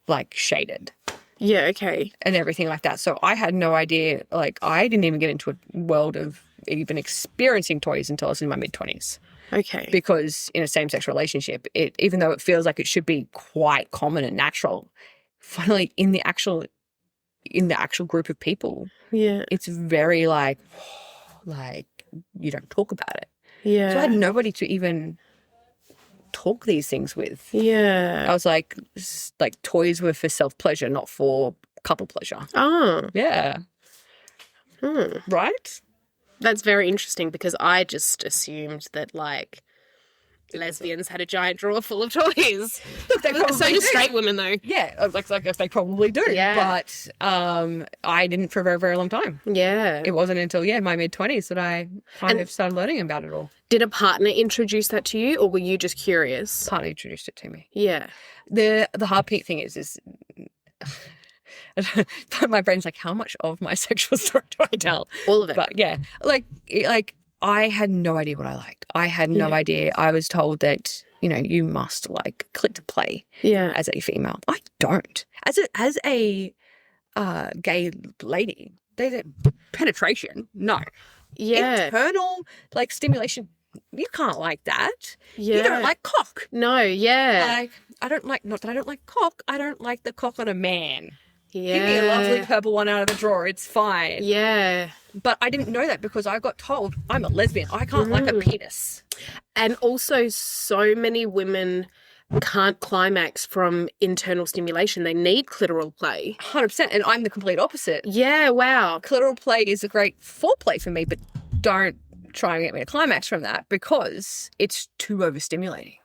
like, shaded. Yeah, okay. And everything like that. So I had no idea, like, I didn't even get into a world of even experiencing toys until I was in my mid-20s. Okay. Because in a same-sex relationship, even though it feels like it should be quite common and natural, finally in the actual group of people, it's very like you don't talk about it. Yeah. So I had nobody to even talk these things with. Yeah. I was like toys were for self-pleasure, not for couple pleasure. Oh. Yeah. Right? That's very interesting because I just assumed that, like, lesbians had a giant drawer full of toys. Look, they probably so do do. straight women, though. Yeah, like they probably do. Yeah. But I didn't for a very, very long time. Yeah. It wasn't until, my mid-20s that I kind of started learning about it all. Did a partner introduce that to you, or were you just curious? Partner introduced it to me. Yeah. The hard thing is my brain's like, how much of my sexual story do I tell? All of it. But yeah, like I had no idea what I liked. I had no idea. I was told that, you must like clit to play as a female. I don't. As a gay lady, there's penetration. No. Yeah. Internal like stimulation. You can't like that. Yeah. You don't like cock. No, yeah. Like, I don't like, not that I don't like cock, I don't like the cock on a man. Yeah. Give me a lovely purple one out of the drawer, it's fine. Yeah. But I didn't know that because I got told I'm a lesbian. I can't like a penis. And also so many women can't climax from internal stimulation. They need clitoral play. 100%. And I'm the complete opposite. Yeah, wow. Clitoral play is a great foreplay for me, but don't try and get me to climax from that because it's too overstimulating.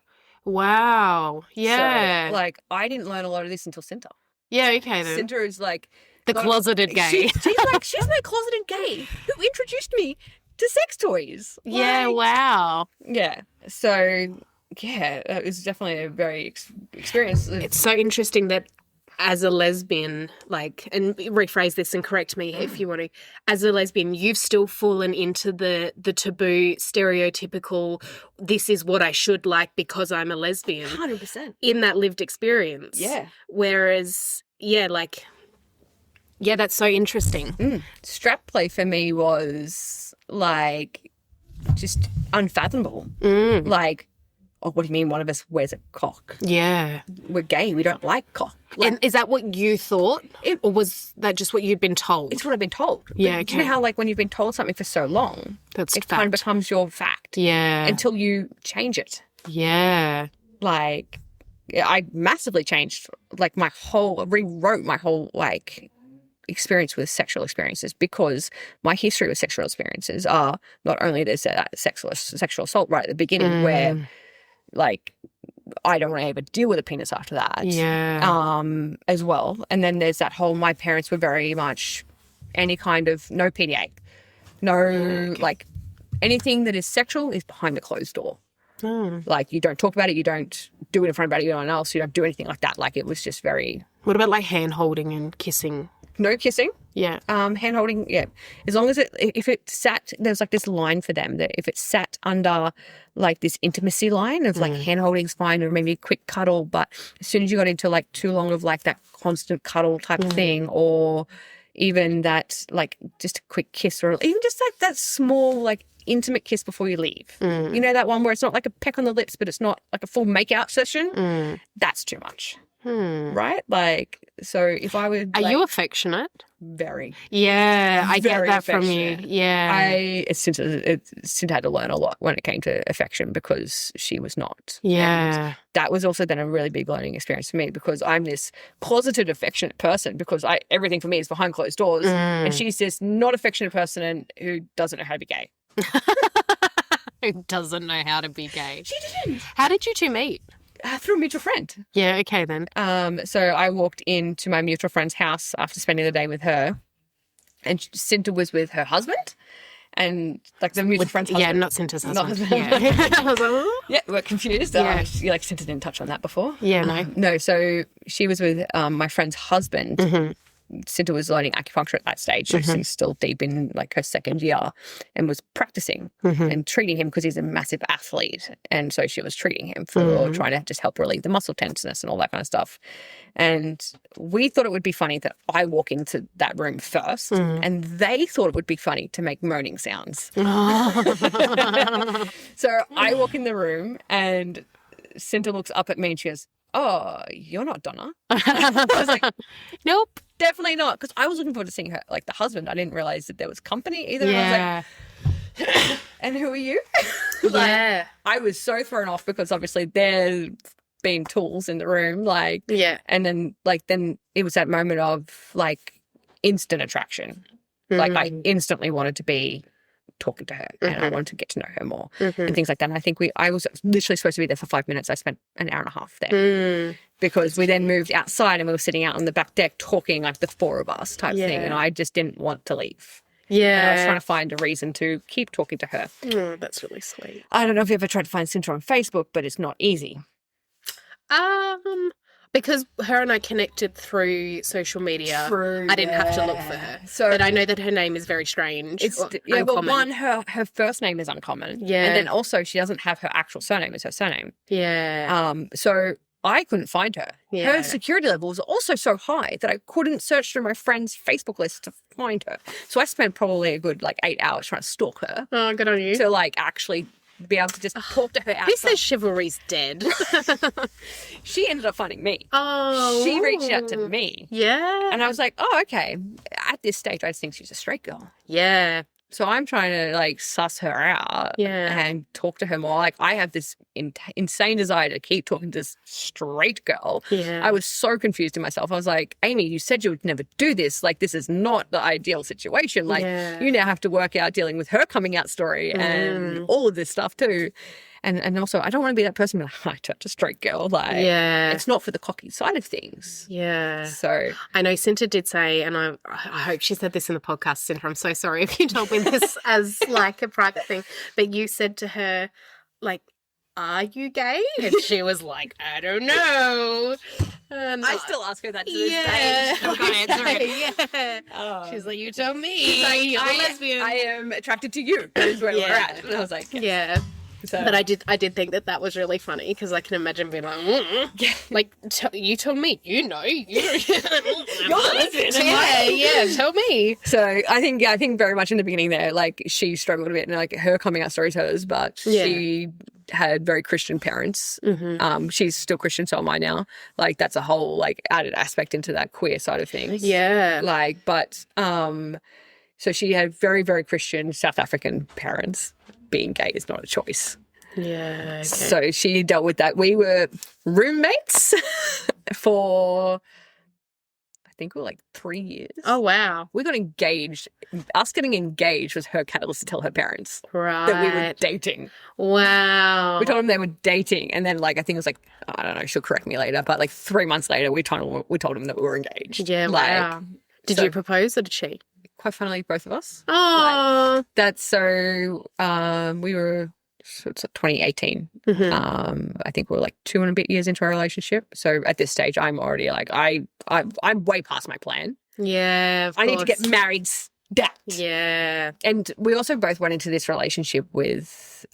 Wow. Yeah. So, like, I didn't learn a lot of this until Cinta. Yeah, okay then. Cinta is like... The closeted gay. She's my closeted gay who introduced me to sex toys. Yeah, wow. Yeah. So, yeah, it was definitely a very experience. It's so interesting that as a lesbian, like, and rephrase this and correct me if you want to, as a lesbian, you've still fallen into the taboo, stereotypical, this is what I should like because I'm a lesbian. 100%. In that lived experience. Yeah. Whereas yeah, like, yeah, that's so interesting. Strap play for me was like just unfathomable. Like, oh, what do you mean one of us wears a cock? Yeah. We're gay. We don't like cock. Like, And is that what you thought? Or was that just what you'd been told? it's what I've been told. Yeah, But do you know how, like, when you've been told something for so long, That's it kind of becomes your fact. Yeah. Until you change it. Yeah. Like, I massively changed, like, rewrote my whole, like, experience with sexual experiences, because my history with sexual experiences are not only there's sexual assault right at the beginning where, like, I don't want to ever deal with a penis after that. Yeah. As well. And then there's that whole, my parents were very much any kind of no PDA. No, like, anything that is sexual is behind the closed door. Like, you don't talk about it, you don't do it in front of anyone else, you don't do anything like that. Like, it was just very... What about, like, hand-holding and kissing? No kissing. Yeah. Hand holding, yeah. As long as if it sat, there's like this line for them that if it sat under like this intimacy line of like hand holding's fine, or maybe a quick cuddle, but as soon as you got into like too long of like that constant cuddle type thing, or even that like just a quick kiss, or even just like that small like intimate kiss before you leave. You know, that one where it's not like a peck on the lips, but it's not like a full makeout session. That's too much. Right? Like, so if I would... Are you affectionate? Very. Yeah, I get Very that from you. affectionate. Yeah. Cinta had to learn a lot when it came to affection, because she was not. Yeah. And that was also then a really big learning experience for me, because I'm this closeted affectionate person, because everything for me is behind closed doors, and she's this not affectionate person who doesn't know how to be gay. Who doesn't know how to be gay? She didn't. How did you two meet? Through a mutual friend. Yeah, okay then. So I walked into my mutual friend's house after spending the day with her, and Cinta was with her husband, and like the mutual friend's husband. Yeah, not Cinta's husband. Not Yeah. I was like, "Oh." Yeah, we're confused. Yeah. Like Cinta didn't touch on that before. Yeah, no. No, so she was with my friend's husband. Cinta was learning acupuncture at that stage. So she's still deep in like her second year, and was practicing and treating him because he's a massive athlete. And so she was treating him for trying to just help relieve the muscle tenseness and all that kind of stuff. And we thought it would be funny that I walk into that room first, and they thought it would be funny to make moaning sounds. So I walk in the room, and Cinta looks up at me and she goes, "Oh, you're not Donna." I was like, Nope. definitely not, because I was looking forward to seeing her, like the husband. I didn't realize that there was company either. Yeah. And I was like, "And who are you?" Like, I was so thrown off, because obviously there's been tools in the room, like, Yeah. and then it was that moment of like instant attraction. Like, I instantly wanted to be talking to her, and I wanted to get to know her more and things like that. And I think I was literally supposed to be there for 5 minutes. I spent an hour and a half there because we then moved outside, and we were sitting out on the back deck talking, like the four of us type thing. And I just didn't want to leave. Yeah. And I was trying to find a reason to keep talking to her. Oh, that's really sweet. I don't know if you ever tried to find Cinta on Facebook, but it's not easy. Because her and I connected through social media, I didn't have to look for her. So, but I know that her name is very strange. Well, her first name is uncommon. Yeah. And then also she doesn't have her actual surname as her surname. Yeah. So I couldn't find her. Yeah. Her security level was also so high that I couldn't search through my friend's Facebook list to find her. So I spent probably a good 8 hours trying to stalk her. Oh, good on you. To actually be able to just talk to her outside. Who says chivalry's dead? She ended up finding me. Oh. She reached out to me. Yeah. And I was like, oh, okay. At this stage, I just think she's a straight girl. Yeah. So I'm trying to suss her out and talk to her more. I have this insane desire to keep talking to this straight girl. Yeah. I was so confused in myself. I was like, Amy, you said you would never do this. This is not the ideal situation. You now have to work out dealing with her coming out story and all of this stuff too. And also, I don't want to be that person I turned to straight girl. It's not for the cocky side of things. Yeah. So I know Cinta did say, and I hope she said this in the podcast, Cinta, I'm so sorry if you told me this as a private thing, but you said to her, are you gay? And she was like, I don't know. And I still ask her that to this day. I'm going to answer it. Yeah. Oh. She's like, you tell me. You're a lesbian. I am attracted to you. That is where we're at. And I was like, yeah. But I did think that was really funny because I can imagine being like, you tell me, you're tell me. So I think very much in the beginning there, like she struggled a bit, and like her coming out story to hers, but she had very Christian parents. She's still Christian, so am I now. Like that's a whole like added aspect into that queer side of things. Yeah. Like, but so she had very, very Christian South African parents. Being gay is not a choice. Yeah. Okay. So she dealt with that. We were roommates for, I think we were like 3 years. Oh, wow. We got engaged. Us getting engaged was her catalyst to tell her parents that we were dating. Wow. We told them they were dating. And then like, I think it was like, I don't know, she'll correct me later, but like 3 months later, we told them that we were engaged. Yeah, wow. Did you propose or did she? Quite funnily, both of us. Oh. Like, that's so, we were, so it's 2018. I think we're like 2 and a bit years into our relationship. So at this stage, I'm already like, I'm way past my plan. Yeah, of I need course. to get married stat. Yeah. And we also both went into this relationship with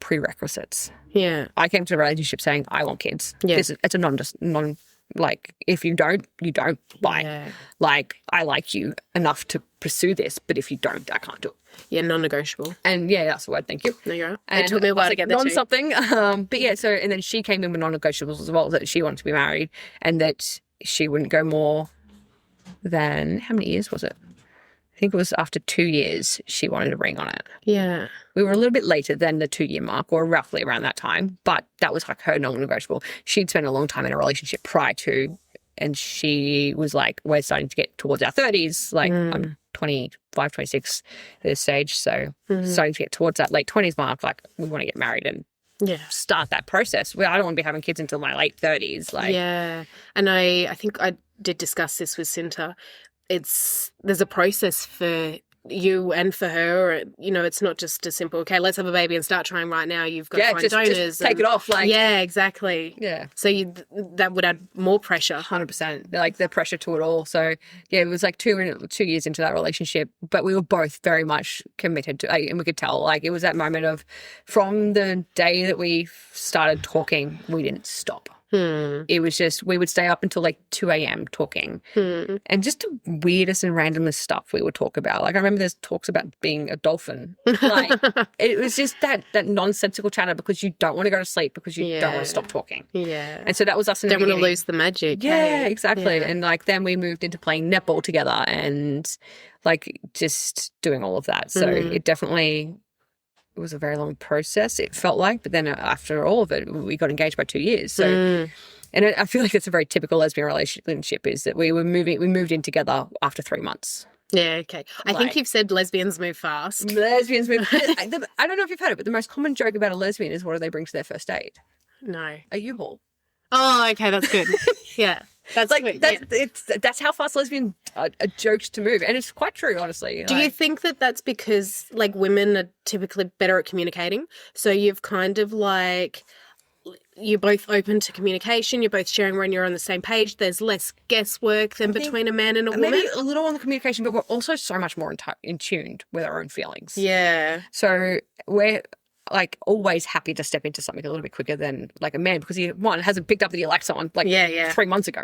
prerequisites. Yeah. I came to the relationship saying, I want kids. Yeah. It's a non like, if you don't, you don't. Like, like, I like you enough to pursue this, but if you don't, I can't do it. Yeah, non-negotiable. And yeah, that's the word. Thank you. No, you're right. And it took me a while to get there too. something. But yeah, so, and then she came in with non-negotiables as well, that she wanted to be married and that she wouldn't go more than, how many years was it? I think it was after 2 years she wanted a ring on it. Yeah. We were a little bit later than the 2-year mark, or roughly around that time, but that was like her non-negotiable. She'd spent a long time in a relationship prior to, and she was like, we're starting to get towards our 30s. Like I'm 25, 26 at this stage. So starting to get towards that late 20s mark, like we want to get married and start that process. I don't want to be having kids until my late 30s. Like, yeah. And I think I did discuss this with Cinta. There's a process for you and for her. You know, it's not just a simple, okay, let's have a baby and start trying right now. You've got to find donors. Just take it off. Like, yeah, exactly. Yeah. So that would add more pressure. 100%. Like the pressure to it all. So yeah, it was like 2 years into that relationship, but we were both very much committed to, and we could tell, like it was that moment of, from the day that we started talking, we didn't stop. It was just, we would stay up until like 2 a.m. talking and just the weirdest and randomest stuff we would talk about. Like I remember there's talks about being a dolphin. Like it was just that nonsensical chatter because you don't want to go to sleep because you don't want to stop talking. Yeah. And so that was us in the beginning. Don't want to lose the magic. Yeah, exactly. Yeah. And like then we moved into playing netball together and like just doing all of that. So it definitely... It was a very long process, it felt like, but then after all of it, we got engaged by 2 years. So, and I feel like it's a very typical lesbian relationship is that we moved in together after 3 months. Yeah, okay. I think you've said lesbians move fast. Lesbians move. I don't know if you've heard it, but the most common joke about a lesbian is what do they bring to their first date? No. A U-Haul. Oh, okay, that's good. Yeah. That's like that's how fast lesbian jokes to move, and it's quite true, honestly. Do you think that that's because like women are typically better at communicating? So you've kind of like you're both open to communication. You're both sharing when you're on the same page. There's less guesswork than between a man and a woman. Maybe a little on the communication, but we're also so much more in tuned with our own feelings. Yeah. So we're like always happy to step into something a little bit quicker than like a man because he hasn't picked up that you like someone like 3 months ago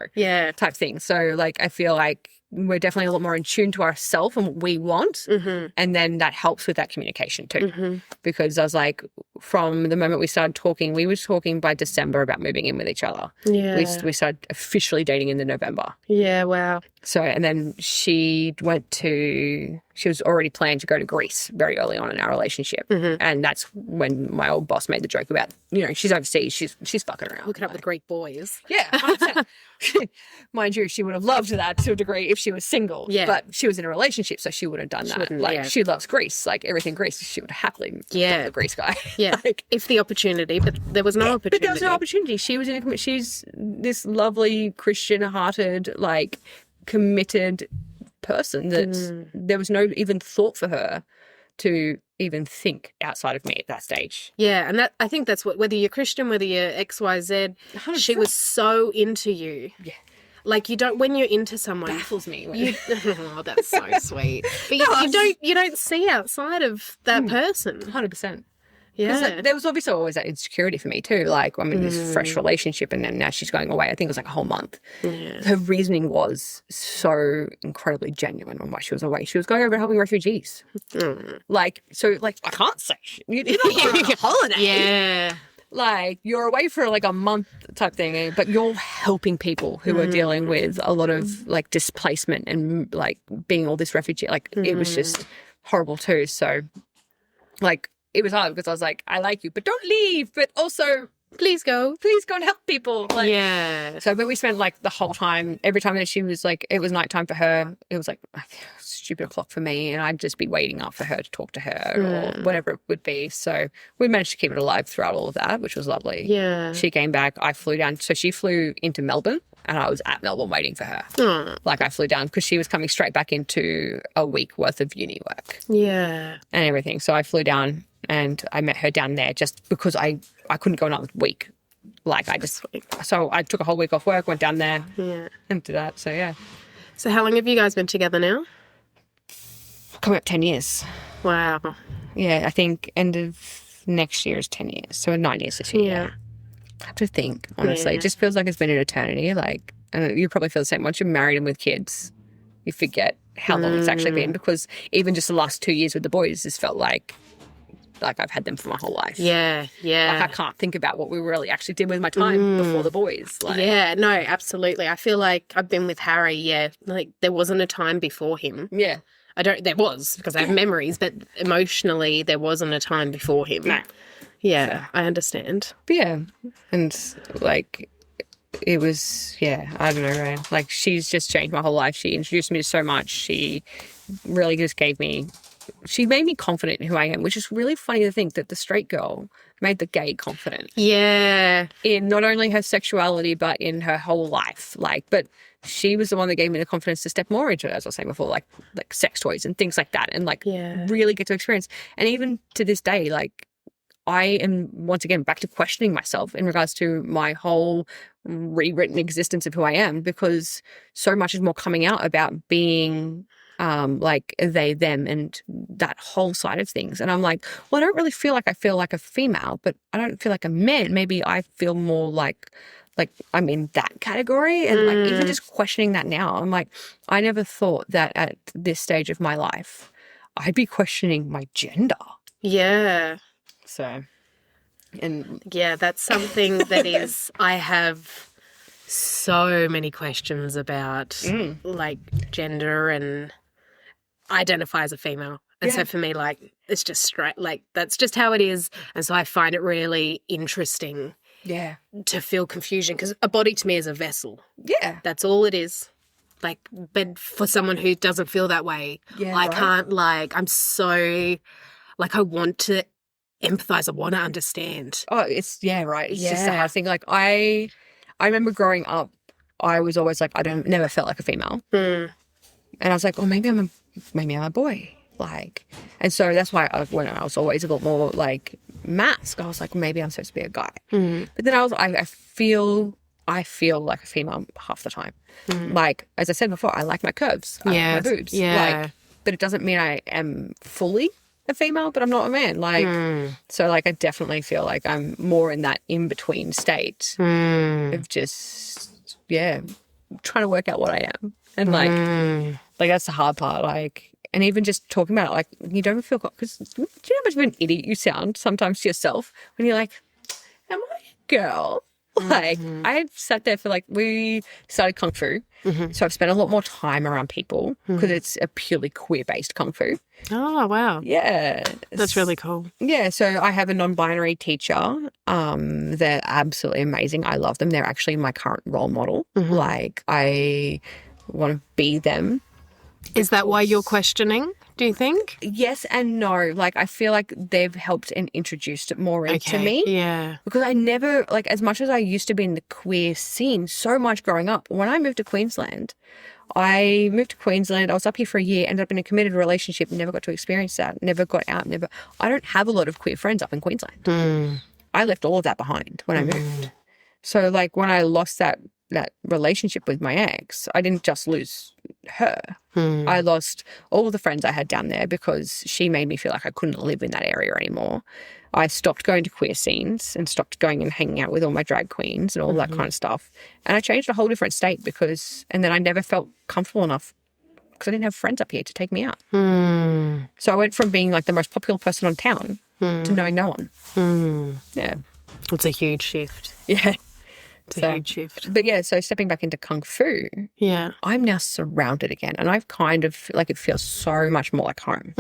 type thing. So like I feel like we're definitely a lot more in tune to ourselves and what we want, and then that helps with that communication too because I was like from the moment we started talking, we were talking by December about moving in with each other. We started officially dating in the November. Wow. So and then she was already planning to go to Greece very early on in our relationship. And that's when my old boss made the joke about, she's overseas, she's fucking around. Hooking up with Greek boys. Yeah, 100%. Mind you, she would have loved that to a degree if she was single. Yeah. But she was in a relationship, so she would have done that. Like, she loves Greece. Like, everything Greece, she would happily the Greece guy. Yeah, like, if the opportunity, but there was no opportunity. But there was no opportunity. She was she's this lovely, Christian-hearted, like, committed person that there was no even thought for her to even think outside of me at that stage. Yeah, and I think that's what, whether you're Christian, whether you're XYZ, 100%. She was so into you. Yeah. Like when you're into someone, baffles me. Oh, that's so sweet. But you don't see outside of that person. 100%. Yeah. There was obviously always that insecurity for me too. Like, I'm in this fresh relationship and then now she's going away. I think it was like a whole month. Yeah. Her reasoning was so incredibly genuine on why she was away. She was going over helping refugees. Like, so, like, I can't say shit. You're not going on a holiday. Yeah. Like, you're away for like a month type thing, but you're helping people who are dealing with a lot of like displacement and like being all this refugee. Like, it was just horrible too. So, like, it was hard because I was like, I like you, but don't leave. But also, please go and help people. Like, yeah. So, but we spent like the whole time, every time that she was like, it was nighttime for her. It was like stupid o'clock for me, and I'd just be waiting up for her to talk to her or whatever it would be. So we managed to keep it alive throughout all of that, which was lovely. Yeah. She came back. I flew down. So she flew into Melbourne, and I was at Melbourne waiting for her. Like, I flew down because she was coming straight back into a week worth of uni work. Yeah. And everything. So I flew down and I met her down there just because I couldn't go another week. Like, so I took a whole week off work, went down there and did that. So, yeah. So how long have you guys been together now? Coming up 10 years. Wow. Yeah, I think end of next year is 10 years. So 9 years this year. Yeah. I have to think, honestly. It just feels like it's been an eternity. Like, and you probably feel the same. Once you're married and with kids, you forget how long it's actually been, because even just the last 2 years with the boys has felt like I've had them for my whole life. Yeah, yeah. Like, I can't think about what we really actually did with my time before the boys. Like, yeah, no, absolutely. I feel like I've been with Harry, like there wasn't a time before him. Yeah. There was, because I have memories, but emotionally there wasn't a time before him. No. Yeah, I understand. But yeah, and like, it was, I don't know, right? Like, she's just changed my whole life. She introduced me to so much. She really just she made me confident in who I am, which is really funny to think that the straight girl made the gay confident. Yeah. In not only her sexuality, but in her whole life. Like, but she was the one that gave me the confidence to step more into it, as I was saying before, like sex toys and things like that, and like really get to experience. And even to this day, like, I am once again back to questioning myself in regards to my whole rewritten existence of who I am, because so much is more coming out about being like they, them, and that whole side of things. And I'm like, well, I don't really feel like a female, but I don't feel like a man. Maybe I feel more like I'm in that category. And like, even just questioning that now, I'm like, I never thought that at this stage of my life I'd be questioning my gender. Yeah. So, and yeah, that's something that is, I have so many questions about like gender, and I identify as a female. And so for me, like, it's just straight, like, that's just how it is. And so I find it really interesting to feel confusion, because a body to me is a vessel. Yeah. That's all it is. Like, but for someone who doesn't feel that way, I can't, like, I'm so, like, I want to empathize. I want to understand. Oh, it's, right. It's just a hard thing. Like, I remember growing up, I was always like, never felt like a female. And I was like, oh, maybe I'm a boy. Like, and so that's why when I was always a lot more like mask, I was like, maybe I'm supposed to be a guy. But then I feel like a female half the time. Like, as I said before, I like my curves. I like my boobs. Like, but it doesn't mean I am fully a female, but I'm not a man. Like, so like, I definitely feel like I'm more in that in-between state of just, trying to work out what I am. And like that's the hard part. Like, and even just talking about it, like, you don't feel, because do you know how much of an idiot you sound sometimes to yourself when you're like, am I a girl? Like, I sat there for, like, we started Kung Fu. So I've spent a lot more time around people because it's a purely queer-based Kung Fu. Oh, wow. Yeah. That's really cool. Yeah, so I have a non-binary teacher. They're absolutely amazing. I love them. They're actually my current role model. Like, I want to be them. Is that why you're questioning, do you think? Yes and no. Like, I feel like they've helped and introduced it more into me. Yeah. Because I never, like, as much as I used to be in the queer scene so much growing up, when I moved to Queensland, I was up here for a year, ended up in a committed relationship, never got to experience that, never got out, I don't have a lot of queer friends up in Queensland. I left all of that behind when I moved. So, like, when I lost that relationship with my ex, I didn't just lose her. I lost all the friends I had down there because she made me feel like I couldn't live in that area anymore. I stopped going to queer scenes and stopped going and hanging out with all my drag queens and all that kind of stuff. And I changed a whole different state and then I never felt comfortable enough because I didn't have friends up here to take me out. So I went from being like the most popular person on town to knowing no one. Yeah. It's a huge shift. Yeah. It's a huge shift. But yeah, so stepping back into Kung Fu, I'm now surrounded again. And I've kind of, like, it feels so much more like home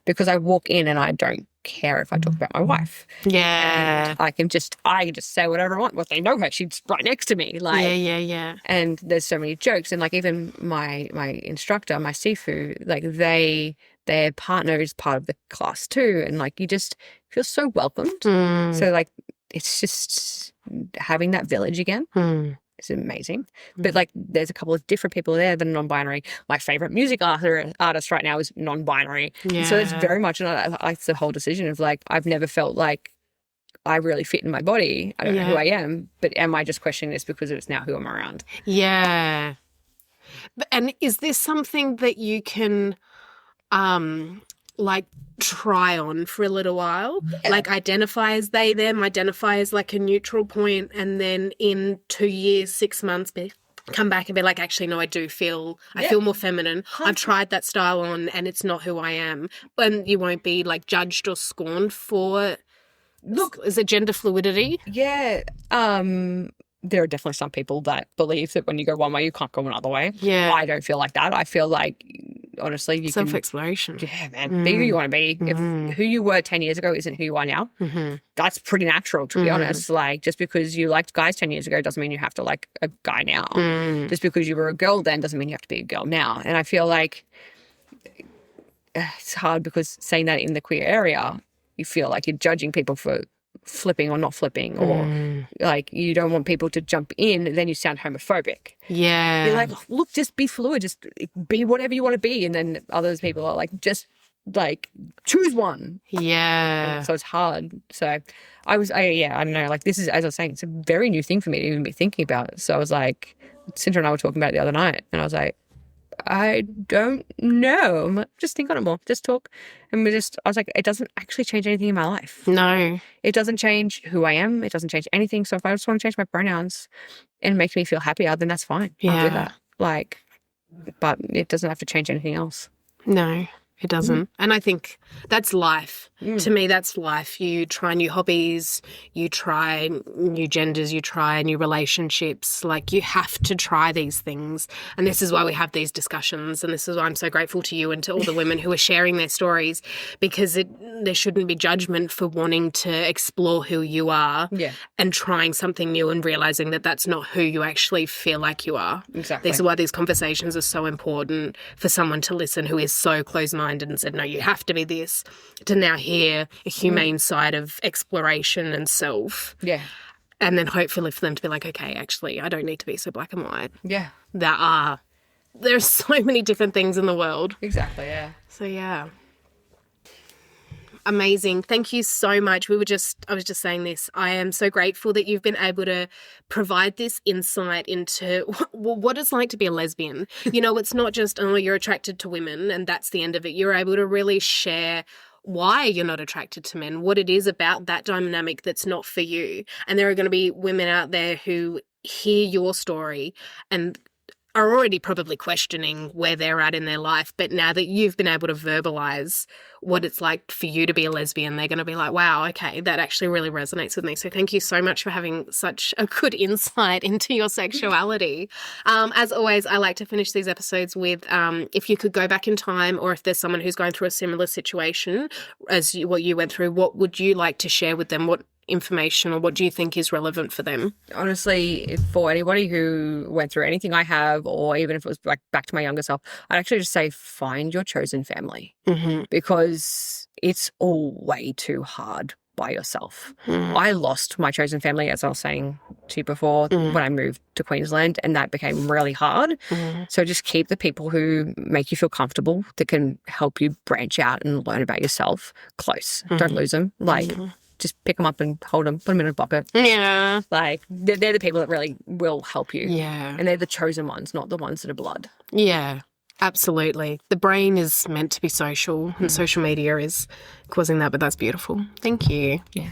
because I walk in and I don't care if I talk about my wife. Yeah. And I can just say whatever I want. Well, they know her. She's right next to me. Like, yeah. And there's so many jokes. And like even my instructor, my Sifu, like their partner is part of the class too. And like you just feel so welcomed. So like it's just having that village again is amazing. But like there's a couple of different people there that are non-binary. My favorite music artist right now is non-binary. Yeah. So it's very much like the whole decision of like I've never felt like I really fit in my body. I don't know who I am, but am I just questioning this because it's now who I'm around? Yeah. And is this something that you can like try on for a little while? Like identify as they, them, identify as like a neutral point, and then in 2 years, 6 months, come back and be like, actually, no, I feel more feminine. I've tried that style on and it's not who I am. And you won't be like judged or scorned for, is it gender fluidity? Yeah. There are definitely some people that believe that when you go one way, you can't go another way. Yeah. I don't feel like that. I feel like, honestly, you self-exploration. Yeah, man. Be who you want to be. If who you were 10 years ago isn't who you are now, that's pretty natural, to be honest. Like, just because you liked guys 10 years ago doesn't mean you have to like a guy now. Just because you were a girl then doesn't mean you have to be a girl now. And I feel like it's hard because saying that in the queer area, you feel like you're judging people for flipping or not flipping, or like you don't want people to jump in, then you sound homophobic. Yeah. You're like, look, just be fluid, just be whatever you want to be. And then others people are like, just like choose one. Yeah. And so it's hard. So I don't know, like this is, as I was saying, it's a very new thing for me to even be thinking about. So I was like, Sindra and I were talking about it the other night and I was like, I don't know. I'm like, just think on it more. Just talk. And I was like, it doesn't actually change anything in my life. No. It doesn't change who I am. It doesn't change anything. So if I just want to change my pronouns and it makes me feel happier, then that's fine. I'll do that. Like, but it doesn't have to change anything else. No, it doesn't. And I think that's life. To me, that's life. You try new hobbies, you try new genders, you try new relationships. Like, you have to try these things. And this is why we have these discussions. And this is why I'm so grateful to you and to all the women who are sharing their stories, because there shouldn't be judgment for wanting to explore who you are and trying something new and realizing that that's not who you actually feel like you are. Exactly. This is why these conversations are so important for someone to listen who is so closed-minded and said, no, you have to be this, to now hear a humane side of exploration and self. Yeah. And then hopefully for them to be like, okay, actually, I don't need to be so black and white. Yeah. There's so many different things in the world. Exactly, yeah. So, yeah. Amazing. Thank you so much. I was just saying this. I am so grateful that you've been able to provide this insight into what it's like to be a lesbian. You know, it's not just, oh, you're attracted to women and that's the end of it. You're able to really share why you're not attracted to men, what it is about that dynamic that's not for you. And there are going to be women out there who hear your story and are already probably questioning where they're at in their life. But now that you've been able to verbalize what it's like for you to be a lesbian, they're going to be like, wow, okay, that actually really resonates with me. So thank you so much for having such a good insight into your sexuality. As always, I like to finish these episodes with, if you could go back in time, or if there's someone who's going through a similar situation as what you went through, what would you like to share with them? What information or what do you think is relevant for them? Honestly, for anybody who went through anything I have, or even if it was like back to my younger self, I'd actually just say find your chosen family, because it's all way too hard by yourself. I lost my chosen family, as I was saying to you before, when I moved to Queensland, and that became really hard. So just keep the people who make you feel comfortable, that can help you branch out and learn about yourself, close. Don't lose them. Like, just pick them up and hold them, put them in a bucket. Yeah. Like, they're the people that really will help you. Yeah. And they're the chosen ones, not the ones that are blood. Yeah. Absolutely. The brain is meant to be social and social media is causing that, but that's beautiful. Thank you. Yeah.